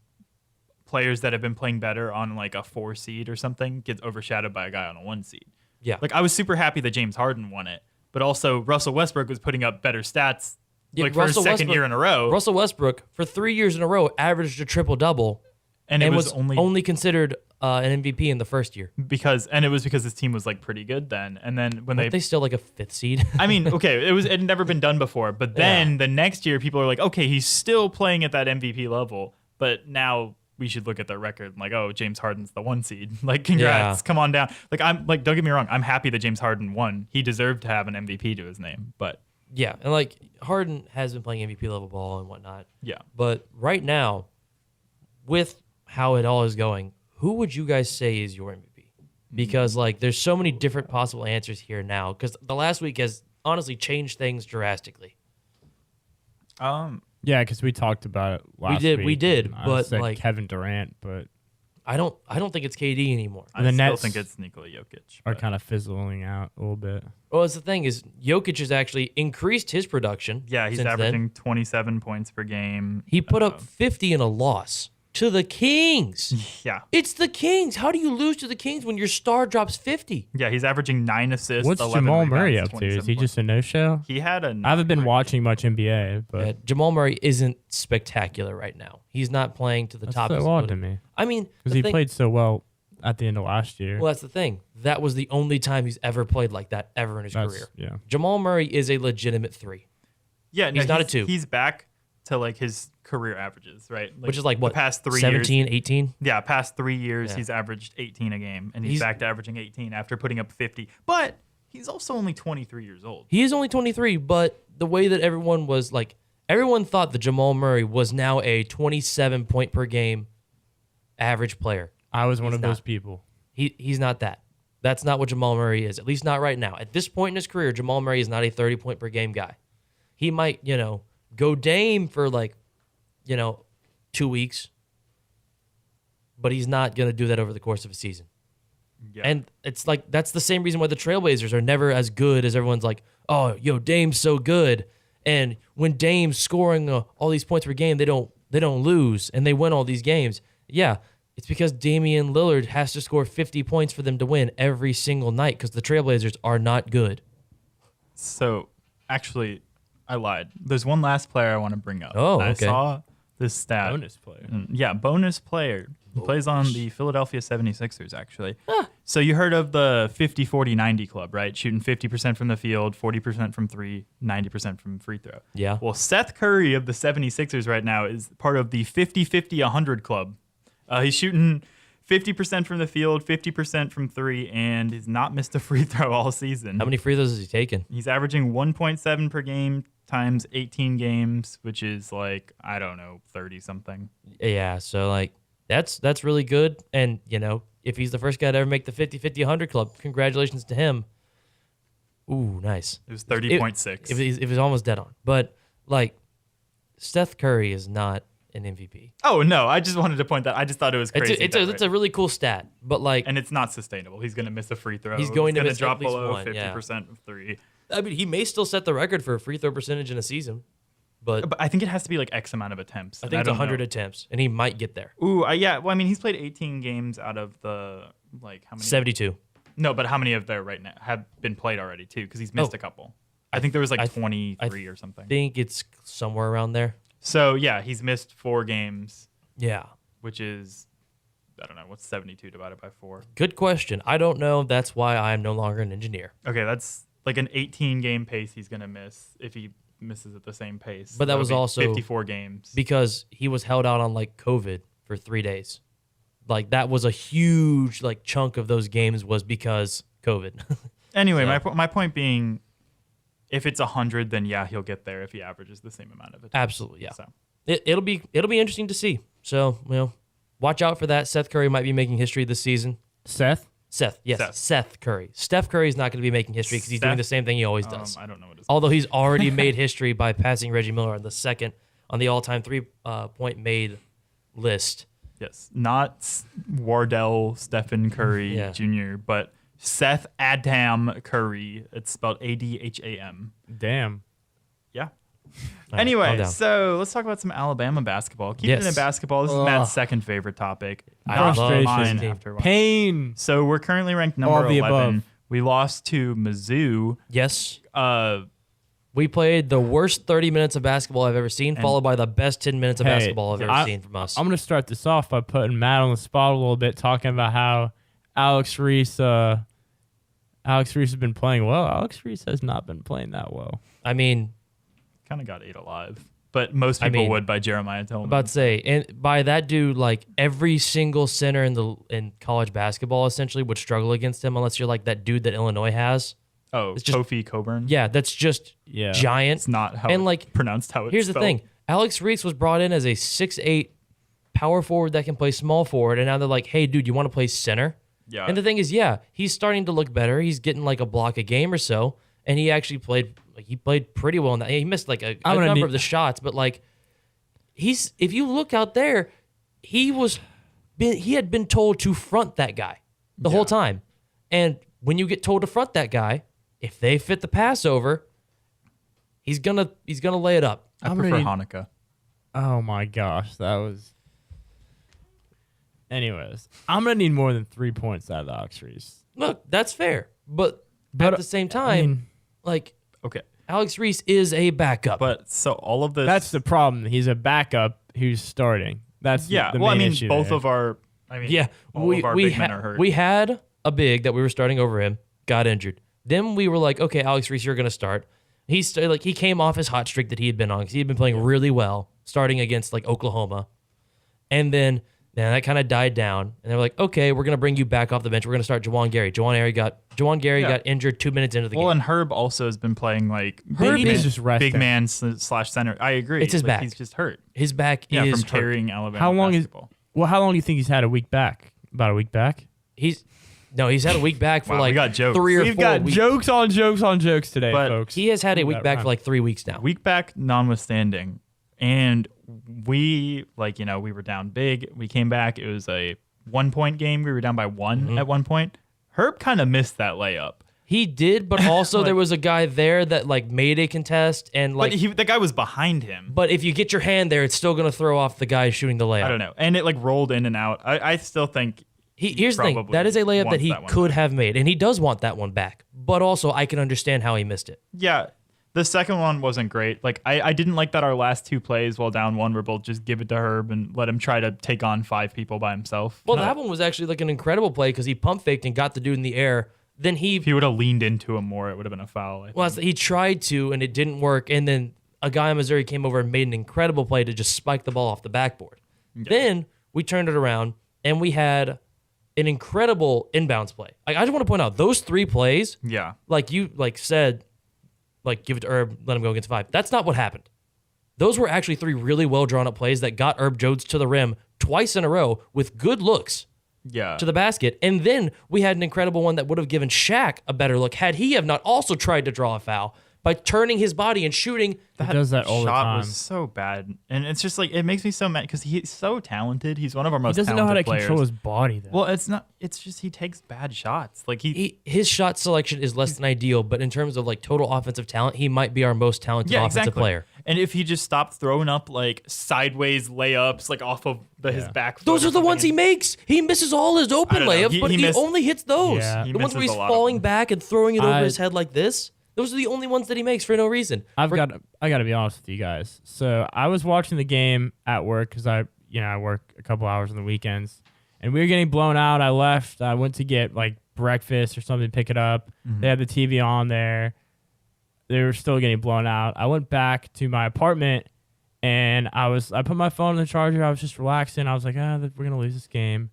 players that have been playing better on, like, a 4 seed or something gets overshadowed by a guy on a 1 seed. Yeah. Like, I was super happy that James Harden won it. But also, Russell Westbrook was putting up better stats for his second year in a row. Russell Westbrook, for 3 years in a row, averaged a triple-double and it was only considered an MVP in the first year. because his team was like pretty good then. And then when They still like a 5th seed. I mean, okay, it had never been done before. But then the next year, people are like, okay, he's still playing at that MVP level. But now we should look at the record and like, oh, James Harden's the 1 seed. Like, congrats, come on down. Like, I'm like, don't get me wrong, I'm happy that James Harden won. He deserved to have an MVP to his name. But Yeah, and like Harden has been playing MVP level ball and whatnot. yeah, But right now, with how it all is going, who would you guys say is your MVP? Because like there's so many different possible answers here now. Because the last week has honestly changed things drastically. Yeah, because we talked about it last week. We did, and I but, said like- Kevin Durant, but I don't think it's KD anymore. I The still Nets think it's Nikola Jokic. are but- kind of fizzling out a little bit. Well, it's the thing is Jokic has actually increased his production. Yeah, he's since averaging then. 27 points per game. He put up 50 in a loss to the Kings. Yeah. It's the Kings. How do you lose to the Kings when your star drops 50? Yeah, he's averaging 9 assists. What's 11 Jamal rebounds, Murray up to? 27 Is he points. just a no-show? He had a. I haven't been watching much NBA, but Jamal Murray isn't spectacular right now. He's not playing to the that's top. of his so odd ability. to me I mean, because the he thing- played so well at the end of last year. Well, that's the thing. That was the only time he's ever played like that ever in his career. Yeah. Jamal Murray is a legitimate 3. Yeah, no, He's not a 2. He's back to like his career averages, right? Which is like what? The past 3 17, years. 18? Yeah, past 3 years, Yeah. he's averaged 18 a game, and he's He's- back to averaging 18 after putting up 50. But he's also only 23 years old. He is only 23, but the way that everyone was like, everyone thought that Jamal Murray was now a 27 point per game average player. I was one of those not. people. He's not that. That's not what Jamal Murray is, at least not right now. At this point in his career, Jamal Murray is not a 30 point per game guy. He might, go Dame for like, 2 weeks, but he's not going to do that over the course of a season. Yeah. And it's like that's the same reason why the Trailblazers are never as good as everyone's like, oh, Dame's so good. And when Dame's scoring all these points per game, they don't lose and they win all these games. Yeah, it's because Damian Lillard has to score 50 points for them to win every single night because the Trailblazers are not good. So, actually, I lied. There's one last player I want to bring up. Oh, I okay. saw this stat. Bonus player. Yeah, bonus player. He plays on the Philadelphia 76ers, actually. So you heard of the 50-40-90 club, right? Shooting 50% from the field, 40% from 3, 90% from free throw. Yeah. Well, Seth Curry of the 76ers right now is part of the 50-50-100 club. He's shooting 50% from the field, 50% from three, and he's not missed a free throw all season. How many free throws has he taken? He's averaging 1.7 per game times 18 games, which is like, I don't know, 30 something. Yeah, so like that's really good. And if he's the first guy to ever make the 50-50-100 club, congratulations to him. Ooh, nice. It was 30.6. If he's almost dead on, but like Steph Curry is not an MVP. Oh no, I just wanted to point that. I just thought it was crazy. It's a really cool stat, but like, and it's not sustainable. He's going to miss a free throw. He's going to miss drop at least below one, 50% of three. I mean, he may still set the record for a free throw percentage in a season, but I think it has to be like X amount of attempts. I think it's 100 attempts, and he might get there. Ooh, yeah. Well, I mean, he's played 18 games out of the like how many? 72. No, but how many of there right now have been played already too? Because he's missed a couple. I think there was like 23 or something. I think it's somewhere around there. So yeah, he's missed 4 games, Yeah. which is I don't know what's 72 divided by 4. Good question. I don't know. That's why I am no longer an engineer. Okay, that's like an 18 game pace he's gonna miss if he misses at the same pace. But that would was be also 54 games. Because he was held out on like COVID for 3 days. Like that was a huge like chunk of those games was because COVID. Anyway, So- my point being, if it's 100, then yeah, he'll get there if he averages the same amount of it. Absolutely, yeah. So It'll be interesting to see. So, watch out for that. Seth Curry might be making history this season. Seth? Seth, yes, Seth. Seth Curry. Steph Curry is not going to be making history because he's doing Seth? the same thing he always does. I don't know what his Although he's already made history by passing Reggie Miller on the all-time 3-point made list. Yes, not Wardell Stephen Curry Yeah. Jr., but Seth Adam Curry. It's spelled Adham. Damn. Yeah. All right, Anyway, calm down. so let's talk about some Alabama basketball. Keeping it Yes. in basketball, this is Matt's second favorite topic. I Not love mine this team. after one. Pain. So we're currently ranked All number the 11. above. We lost to Mizzou. Yes, Uh, we played the worst 30 minutes of basketball I've ever seen, followed by the best 10 minutes of Hey, basketball I've ever seen from us. I'm going to start this off by putting Matt on the spot a little bit, talking about how Alex Reese has been playing well. Alex Reese has not been playing that well. I mean, kind of got ate alive, but most people would by Jeremiah Tillman. about to say, and by that dude, like every single center in college basketball essentially would struggle against him unless you're like that dude that Illinois has. it's just- Kofi Coburn. Yeah, that's just Yeah. giant. It's not how And, it's like, pronounced how it's Here's the spelled. thing: Alex Reese was brought in as a 6'8" power forward that can play small forward, and now they're like, "Hey, dude, you want to play center?" Yeah. And the thing is, yeah, he's starting to look better. He's getting like a block a game or so, and he actually played. Like, he played pretty well in that. He missed like a I'm gonna number need- of the shots, but like he's. If you look out there, he had been told to front that guy the whole time, and when you get told to front that guy, if they fit the pass over, he's gonna lay it up. I I'm prefer gonna Hanukkah. Oh my gosh, that was. Anyways, I'm gonna need more than 3 points out of the Alex Reese. Look, that's fair, but But, at the same I time, mean, like Okay. Alex Reese is a backup. But so all of this. that's the problem. He's a backup who's starting. That's yeah. The well, I main mean, issue both there. of our. I mean, yeah, all of our big men are hurt. we had a big that we were starting over him, got injured. Then we were like, okay, Alex Reese, you're going to start. He came off his hot streak that he had been on because he had been playing really well, starting against like Oklahoma, and then that kind of died down. And they were like, okay, we're going to bring you back off the bench. We're going to start Juwan Gary. Juwan Gary got injured 2 minutes into the Well, game. and Herb also has been playing like Herb big is man, just resting. big man slash center. I agree. It's his Like, back. He's just hurt. His back Yeah, is from hurt. carrying Alabama. How long basketball. How long do you think he's had a week back? About a week back? He's had a week back for Wow, we like got jokes. 3 or We've 4 got weeks. jokes on jokes on jokes today, But folks. He has had a week That back rhyme. for like 3 weeks now. Week back notwithstanding, and we we were down big. We came back. It was a 1 point game. We were down by one Mm-hmm. at one point. Herb kind of missed that layup. He did, but also there was a guy there that like made a contest and like. But the guy was behind him. But if you get your hand there, it's still going to throw off the guy shooting the layup. I don't know. And it like rolled in and out. I still think Here's the thing. probably That is a layup that wants he that one could back. have made, and he does want that one back. But also, I can understand how he missed it. Yeah. The second one wasn't great. Like I didn't like that our last 2 plays while down 1 were both just give it to Herb and let him try to take on 5 people by himself. Well, that one was actually like an incredible play because he pump faked and got the dude in the air. Then If he would have leaned into him more, it would have been a foul. I think. well, he tried to, and it didn't work. And then a guy in Missouri came over and made an incredible play to just spike the ball off the backboard. Then we turned it around, and we had an incredible inbounds play. I just want to point out those 3 plays, Yeah. like you said, give it to Herb, let him go against 5. That's not what happened. Those were actually 3 really well drawn up plays that got Herb Jones to the rim twice in a row with good looks Yeah. to the basket. And then we had an incredible one that would have given Shaq a better look had he have not also tried to draw a foul by turning his body and shooting. He does that all the shot time. was so bad, and it's just like it makes me so mad because he's so talented. He's one of our most. He doesn't know how to talented control players. his body, though. Well, it's not. It's just he takes bad shots. Like His shot selection is less than ideal, but in terms of like total offensive talent, he might be our most talented offensive player. And if he just stopped throwing up like sideways layups, like off of his back, foot Those or are the ones he something, makes. He misses all his open I don't know. layups, He- but he he missed- only hits those. Yeah. He The ones where he's misses a lot of falling them. back and throwing it over I- his head like this. Those are the only ones that he makes for no reason. I got to be honest with you guys. So I was watching the game at work because I work a couple hours on the weekends, and we were getting blown out. I left. I went to get like breakfast or something to pick it up. They had the TV on there. They were still getting blown out. I went back to my apartment, and I put my phone in the charger. I was just relaxing. I was like, we're gonna lose this game,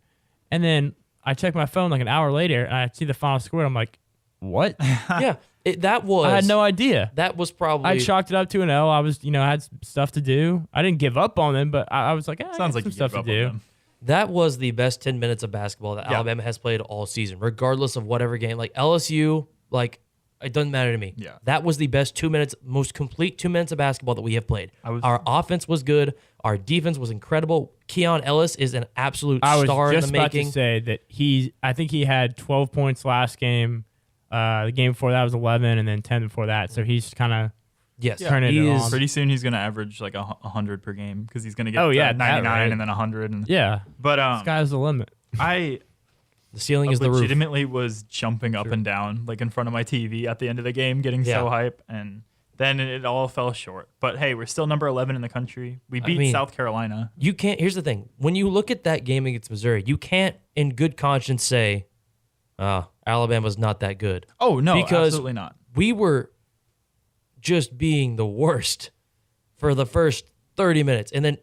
and then I checked my phone like an hour later, and I see the final score. And I'm like, what? Yeah, that was. I had no idea. That was probably. I chalked it up to an L. I was, I had stuff to do. I didn't give up on them, but I was like, I Sounds got like some you stuff gave up to on do. them. That was the best 10 minutes of basketball that Yeah. Alabama has played all season, regardless of whatever game. Like LSU, like it doesn't matter to me. Yeah. That was the best 2 minutes, most complete 2 minutes of basketball that we have played. Our offense was good. Our defense was incredible. Keon Ellis is an absolute I was star just in the about making. to say that I think he had 12 points last game. The game before that was 11, and then 10 before that. So he's kind of Yes, turning he it is. on. Pretty soon he's gonna average like 100 per game because he's gonna get Oh, yeah, that 99 rate. and then 100. And, yeah. But Sky's the limit. I The ceiling is the roof. legitimately was jumping up and down like in front of my TV at the end of the game, getting so Yeah. hype, and then it all fell short. But hey, we're still number 11 in the country. We beat mean- South Carolina. You can't. Here's the thing: when you look at that game against Missouri, you can't, in good conscience, say, "Alabama's not that good." Oh no, Because absolutely not. We were just being the worst for the first 30 minutes, and then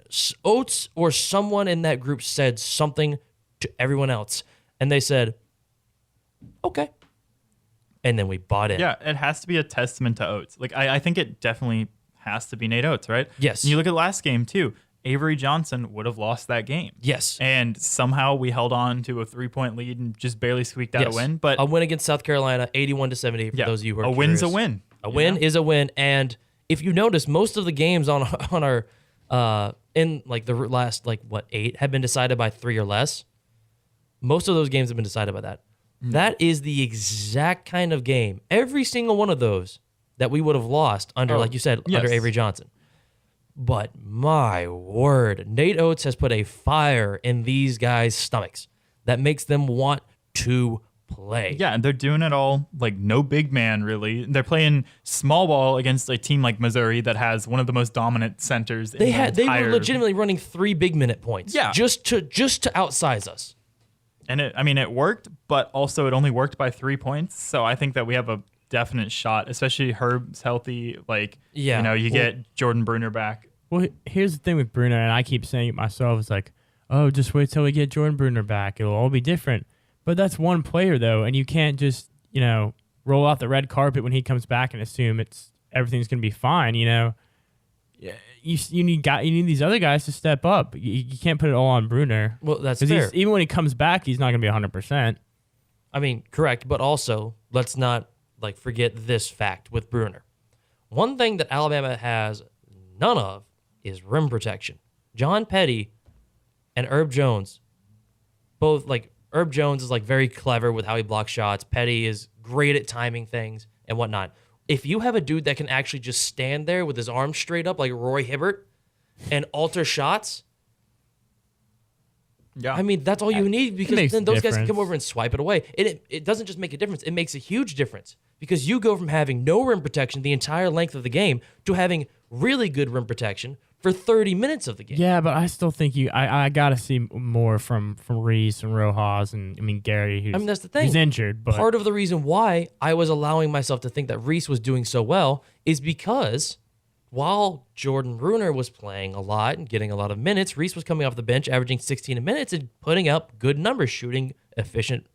Oates or someone in that group said something to everyone else, and they said, "Okay," and then we bought in. Yeah, it has to be a testament to Oates. Like I think it definitely has to be Nate Oates, right? Yes. And you look at last game too. Avery Johnson would have lost that game. Yes. And somehow we held on to a 3-point lead and just barely squeaked out Yes. a win. But a win against South Carolina, 81-70. For yeah, those of you who are a win's a curious. win. A win is a win, and if you notice, most of the games on our in like the last 8 have been decided by 3 or less. Most of those games have been decided by that. That is the exact kind of game. Every single one of those that we would have lost under, like you said, yes. under Avery Johnson. But my word, Nate Oates has put a fire in these guys' stomachs that makes them want to play. Yeah, and they're doing it all like no big man really. They're playing small ball against a team like Missouri that has one of the most dominant centers. They in the were entire, legitimately running 3 big minute points. Yeah. Just to outsize us. and it worked, but also it only worked by 3 points. So I think that we have a definite shot, especially Herb's healthy. Like Yeah. you get Jordan Bruner back. Well, here's the thing with Bruner, and I keep saying it myself. It's like, oh, just wait till we get Jordan Bruner back. It'll all be different. But that's one player, though, and you can't just, roll out the red carpet when he comes back and assume everything's going to be fine. You need these other guys to step up. You can't put it all on Bruner. Well, that's 'Cause fair. even when he comes back, he's not going to be 100%. I mean, correct, but also let's not forget this fact with Bruner. One thing that Alabama has none of is rim protection. John Petty and Herb Jones, both Herb Jones is very clever with how he blocks shots. Petty is great at timing things and whatnot. If you have a dude that can actually just stand there with his arms straight up like Roy Hibbert and alter shots, Yeah, I mean, that's all you need because makes then a those guys can difference. come over and swipe it away. It doesn't just make a difference. It makes a huge difference because you go from having no rim protection the entire length of the game to having really good rim protection for 30 minutes of the game. Yeah, but I still think I got to see more from Reese and Rojas and Gary. Who's, That's the thing. He's injured, but Part of the reason why I was allowing myself to think that Reese was doing so well is because while Jordan Bruner was playing a lot and getting a lot of minutes, Reese was coming off the bench, averaging 16 minutes and putting up good numbers, shooting efficient,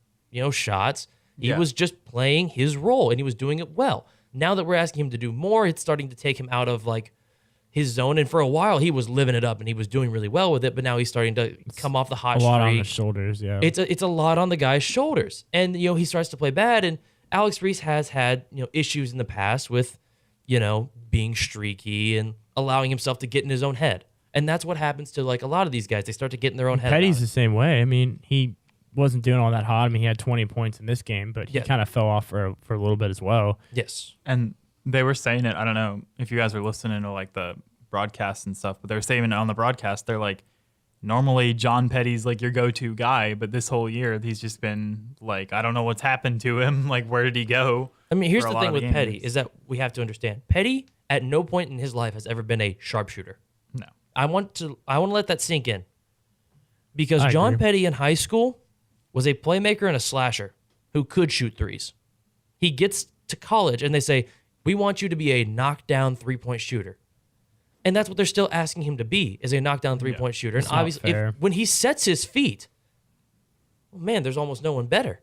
shots. He Yeah. was just playing his role, and he was doing it well. Now that we're asking him to do more, it's starting to take him out of like his zone. And for a while, he was living it up, and he was doing really well with it. But now he's starting to come off the hot A lot on streak. the shoulders, yeah. It's a lot on the guy's shoulders, and he starts to play bad. And Alex Reese has had issues in the past with being streaky and allowing himself to get in his own head, and that's what happens to like a lot of these guys. They start to get in their own head. Petty's about the it. same way. I mean, he wasn't doing all that hot. I mean, he had 20 points in this game, but he Yeah. kind of fell off for a little bit as well. Yes, And they were saying it. I don't know if you guys were listening to like the broadcast and stuff, but they were saying it on the broadcast. They're like, normally John Petty's like your go-to guy, but this whole year he's just been like, I don't know what's happened to him. Like, where did he go? I mean, here's for a the lot thing of with games. Petty is that we have to understand. Petty at no point in his life has ever been a sharpshooter. No. I want to let that sink in, because I John agree. Petty in high school was a playmaker and a slasher who could shoot threes. He gets to college and they say, we want you to be a knockdown 3-point shooter. And that's what they're still asking him to be, is a knockdown 3-point shooter. And That's not obviously, fair. when he sets his feet, man, there's almost no one better.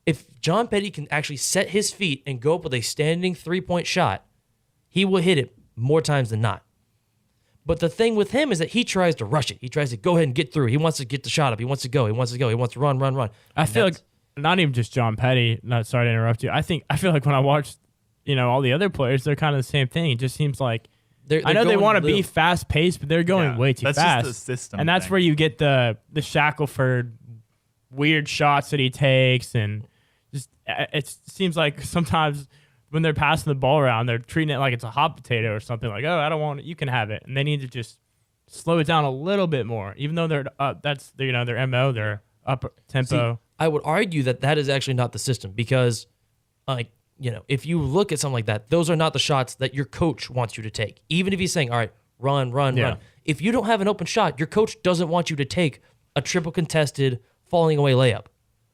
If John Petty can actually set his feet and go up with a standing 3-point shot, he will hit it more times than not. But the thing with him is that he tries to rush it. He tries to go ahead and get through. He wants to get the shot up. He wants to go. He wants to run. I And feel like that's- not even just John Petty. Not sorry to interrupt you. I feel like when I watch, all the other players, they're kind of the same thing. It just seems like they're I know they going want to be little- fast paced, but they're going Yeah, way too that's just fast. the system and that's thing. where you get the Shackelford weird shots that he takes, and just it seems like sometimes when they're passing the ball around, they're treating it like it's a hot potato or something. Like, oh, I don't want it. You can have it, and they need to just slow it down a little bit more. Even though they're that's their MO, their up tempo. See, I would argue that is actually not the system, because, if you look at something like that, those are not the shots that your coach wants you to take. Even if he's saying, all right, run. Yeah. If you don't have an open shot, your coach doesn't want you to take a triple contested falling away layup.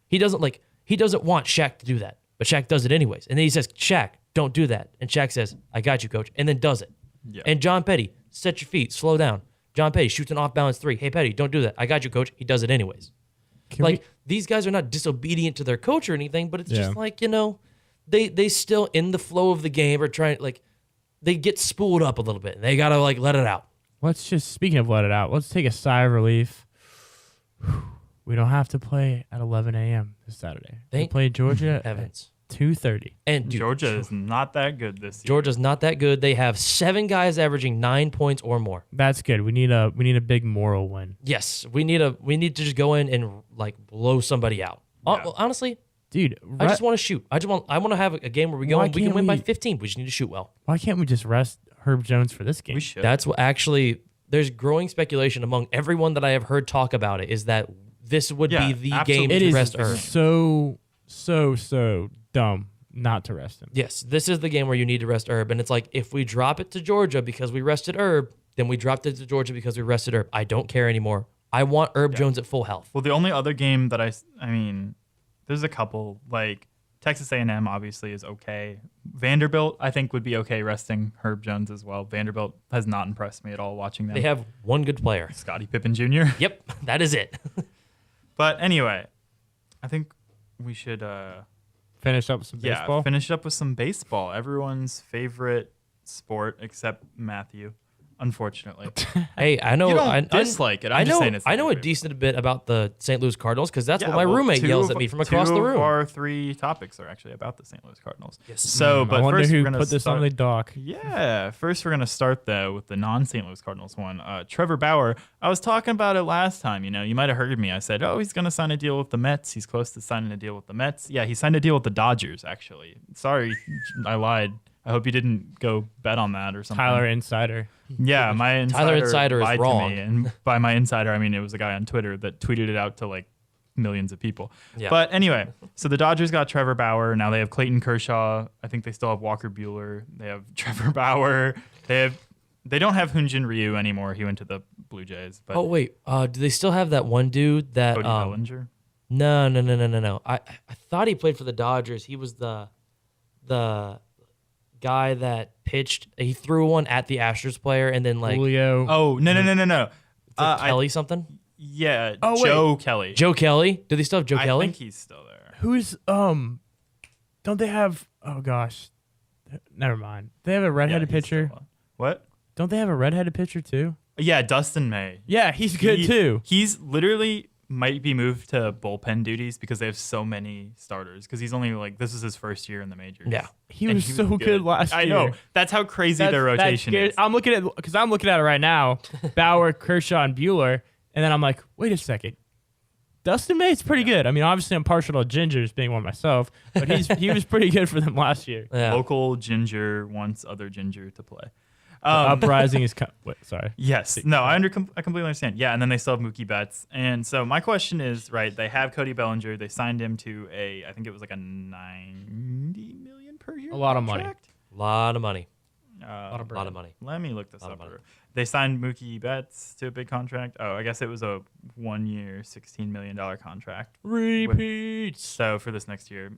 He doesn't want Shaq to do that, but Shaq does it anyways. And then he says, Shaq, don't do that. And Shaq says, I got you, coach, and then does it. Yeah. And John Petty, set your feet, slow down. John Petty shoots an off-balance 3. Hey, Petty, don't do that. I got you, coach. He does it anyways. These guys are not disobedient to their coach or anything, but it's just like, they still in the flow of the game are trying, they get spooled up a little bit. And they got to let it out. Let's just, speaking of let it out, let's take a sigh of relief. We don't have to play at 11 a.m. this Saturday. We Thank play Georgia Evans. at 2:30. And dude, Georgia is not that good this year. Georgia's not that good. They have 7 guys averaging 9 points or more. That's good. We need a big moral win. Yes, we need to just go in and blow somebody out. Well, honestly, Dude, I just want to shoot. I want to have a game where we go Why and we can can't win by we- 15. We just need to shoot well. why can't we just rest Herb Jones for this game? We should. That's what actually, there's growing speculation among everyone that I have heard talk about it, is that this would Yeah, be the absolutely. game It to is rest Herb. so dumb not to rest him. Yes, this is the game where you need to rest Herb. And it's like, if we drop it to Georgia because we rested Herb, then we dropped it to Georgia because we rested Herb. I don't care anymore. I want Herb Jones at full health. Well, the only other game that I mean, there's a couple, like Texas A&M obviously is okay. Vanderbilt, I think, would be okay resting Herb Jones as well. Vanderbilt has not impressed me at all watching them. They have one good player. Scottie Pippen Jr. Yep, that is it. But anyway, I think we should Finish up some baseball. finish up with some baseball. Everyone's favorite sport except Matthew, unfortunately. Hey, I know. You don't I dislike it. I'm I just know. saying it's I know a not decent bit about the St. Louis Cardinals because that's Yeah, what my well, roommate two yells of- at me from across two the of room. Our 3 topics are actually about the St. Louis Cardinals. Yes. So, but I wonder first who we're gonna put this start, on the dock. Yeah, first we're gonna start though with the non-St. Louis Cardinals one. Trevor Bauer. I was talking about it last time. You might have heard me. I said, "Oh, he's gonna sign a deal with the Mets. He's close to signing a deal with the Mets." Yeah, he signed a deal with the Dodgers. Actually, sorry, I lied. I hope you didn't go bet on that or something. Tyler Insider. Yeah, my insider, Tyler Insider is lied to wrong. me, and by my insider, I mean it was a guy on Twitter that tweeted it out to millions of people. Yeah. But anyway, so the Dodgers got Trevor Bauer. Now they have Clayton Kershaw. I think they still have Walker Buehler. They have Trevor Bauer. They don't have Hyunjin Ryu anymore. He went to the Blue Jays. But Oh wait, do they still have that one dude that? Cody Bellinger. No. I thought he played for the Dodgers. He was the guy that pitched. He threw one at the Astros player and then Julio. Oh no. it's like I- Kelly something. Yeah, Oh, wait. Joe Kelly. Joe Kelly. Do they still have Joe I Kelly? think he's still there. Who's don't they have? Oh gosh, never mind. They have a redheaded Yeah, he's pitcher. still on. What? Don't they have a redheaded pitcher too? Yeah, Dustin May. Yeah, he's good He- too. He's literally might be moved to bullpen duties because they have so many starters. Because he's only like this is his first year in the majors. Yeah. He And was so good last year. I know. That's how crazy their That's rotation good. is. I'm looking at it right now. Bauer, Kershaw, and Bueller, and then I'm like, wait a second. Dustin May's pretty good. I mean, obviously, I'm partial to Gingers being one myself, but he was pretty good for them last year. Yeah. Local ginger wants other ginger to play. Uprising is sorry. Yes. No, I completely understand. Yeah, and then they still have Mookie Betts. And so my question is, right, they have Cody Bellinger. They signed him to I think it was like a $90 million per year A lot of money. contract. Lot of money. A lot of money. Let me look this Lot of up. money. They signed Mookie Betts to a big contract. Oh, I guess it was a 1 year, $16 million contract. Repeats. So for this next year,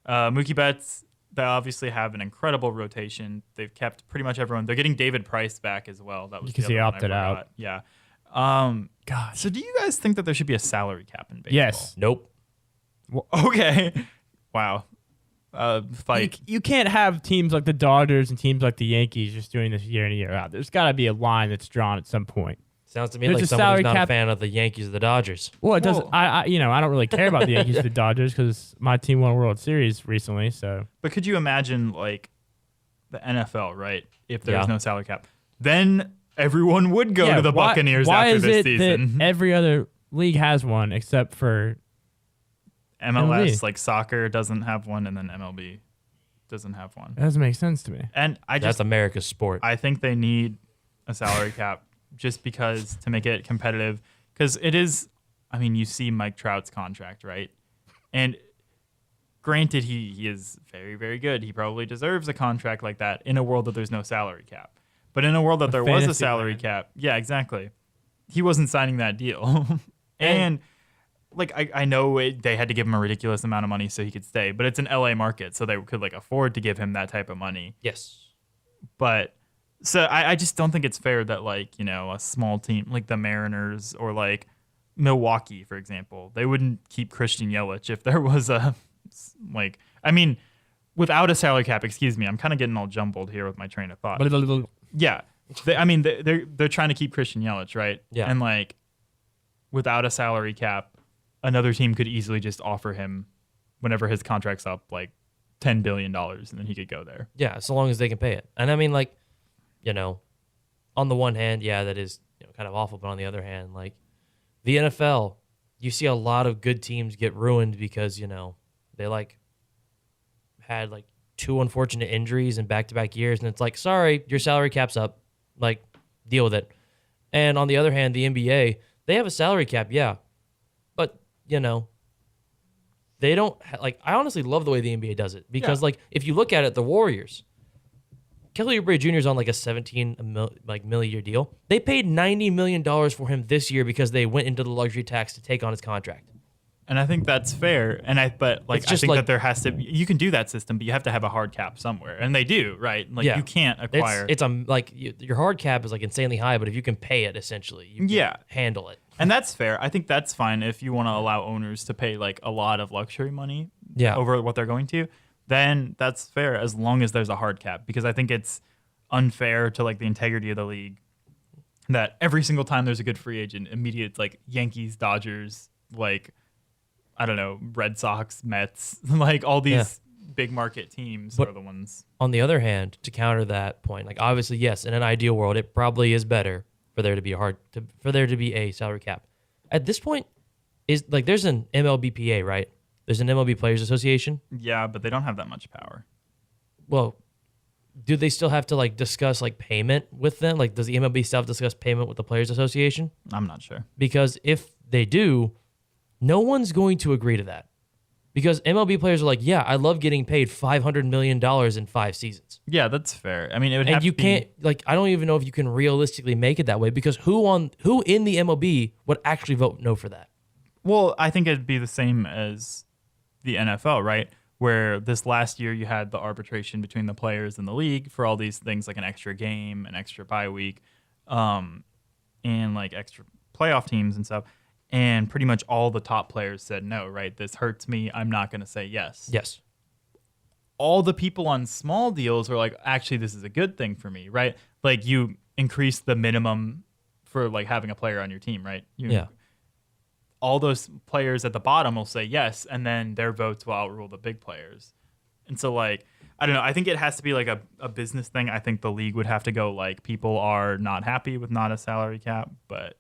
Mookie Betts, they obviously have an incredible rotation. They've kept pretty much everyone. They're getting David Price back as well. That was Because the he other one I opted out. forgot. Yeah. God. So do you guys think that there should be a salary cap in baseball? Yes. Nope. Okay. Wow. Fight. You can't have teams like the Dodgers and teams like the Yankees just doing this year in and year out. There's got to be a line that's drawn at some point. Sounds to me There's like a someone salary who's not cap- a fan of the Yankees or the Dodgers. Well, it doesn't. Well- I don't really care about the Yankees or the Dodgers because my team won a World Series recently. So But could you imagine like the NFL, right? If there was Yeah. no salary cap, then everyone would go Yeah, to the why- Buccaneers why after is this it season. that every other league has one except for MLS, MLB. like soccer, doesn't have one, and then MLB doesn't have one. that doesn't make sense to me. And I That's just America's sport. I think they need a salary cap just because to make it competitive. Because it is, I mean, you see Mike Trout's contract, right? And granted, he is very, very good. He probably deserves a contract like that in a world that there's no salary cap. But in a world that there was a fantasy salary land. cap, yeah, exactly. He wasn't signing that deal. and like I know they had to give him a ridiculous amount of money so he could stay, but it's an LA market, so they could like afford to give him that type of money. yes. But so I just don't think it's fair that like, you know, a small team like the Mariners or like Milwaukee, for example, they wouldn't keep Christian Yelich if there was a like, I mean, without a salary cap, excuse me, I'm kind of getting all jumbled here with my train of thought. Yeah. They're trying to keep Christian Yelich, right? Yeah. And like without a salary cap, another team could easily just offer him whenever his contract's up like $10 billion and then he could go there. Yeah, so long as they can pay it. And I mean, like, you know, on the one hand, yeah, that is kind of awful. But on the other hand, like the NFL, you see a lot of good teams get ruined because, you know, they like had like 2 unfortunate injuries in back-to-back years. And it's like, sorry, your salary cap's up. Like, deal with it. And on the other hand, the NBA, they have a salary cap, yeah. But, you know, they don't like. I honestly love the way the NBA does it because, like, if you look at it, the Warriors, Kelly Oubre Jr. is on like a $17 million year deal. They paid $90 million for him this year because they went into the luxury tax to take on his contract. And I think that's fair. And but like It's I just think like- that there has to be, you can do that system, but you have to have a hard cap somewhere. And they do, right? Like Yeah. you can't acquire. It's your hard cap is like insanely high, but if you can pay it, essentially, you can Yeah. handle it. And that's fair. I think that's fine if you want to allow owners to pay like a lot of luxury money Yeah. over what they're going to, then that's fair as long as there's a hard cap. Because I think it's unfair to like the integrity of the league that every single time there's a good free agent, immediate like Yankees, Dodgers, like I don't know, Red Sox, Mets, like all these big market teams But- are the ones. On the other hand, to counter that point, like obviously, yes, in an ideal world, it probably is better for there to be a salary cap. At this point, is like there's an MLBPA, right? There's an MLB Players Association. Yeah, but they don't have that much power. Well, do they still have to like discuss like payment with them? Like, does the MLB still have to discuss payment with the Players Association? I'm not sure. Because if they do, no one's going to agree to that. Because MLB players are like, yeah, I love getting paid $500 million in 5 seasons. Yeah, that's fair. I mean, it would have And you to be, can't, like, I don't even know if you can realistically make it that way because who in the MLB would actually vote no for that? Well, I think it'd be the same as the NFL, right? Where this last year you had the arbitration between the players and the league for all these things like an extra game, an extra bye week, and like extra playoff teams and stuff. And pretty much all the top players said no, right? This hurts me. I'm not going to say yes. Yes. All the people on small deals were like, actually, this is a good thing for me, right? Like you increase the minimum for like having a player on your team, right? Yeah. All those players at the bottom will say yes, and then their votes will outrule the big players. And so like, I don't know. I think it has to be like a business thing. I think the league would have to go like people are not happy with not a salary cap, but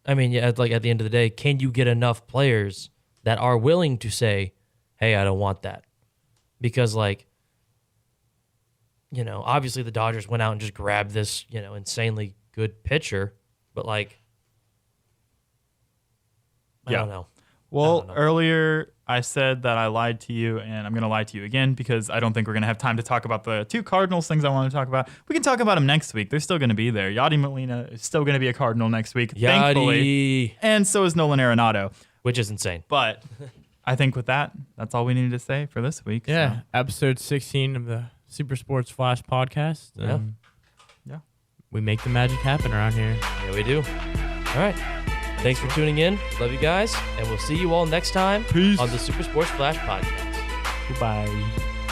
I mean, yeah, like at the end of the day, can you get enough players that are willing to say, hey, I don't want that? Because, like, you know, obviously the Dodgers went out and just grabbed this, you know, insanely good pitcher, but, like, I don't know. Well, earlier I said that I lied to you, and I'm going to lie to you again because I don't think we're going to have time to talk about the two Cardinals things I want to talk about. We can talk about them next week. They're still going to be there. Yadi Molina is still going to be a Cardinal next week, thankfully. And so is Nolan Arenado. Which is insane. But I think with that, that's all we needed to say for this week. Yeah, So. episode 16 of the Super Sports Flash podcast. Yeah. Yeah. We make the magic happen around here. Yeah, we do. All right. Thanks for tuning in. Love you guys. And we'll see you all next time Peace. on the Super Sports Flash podcast. Goodbye.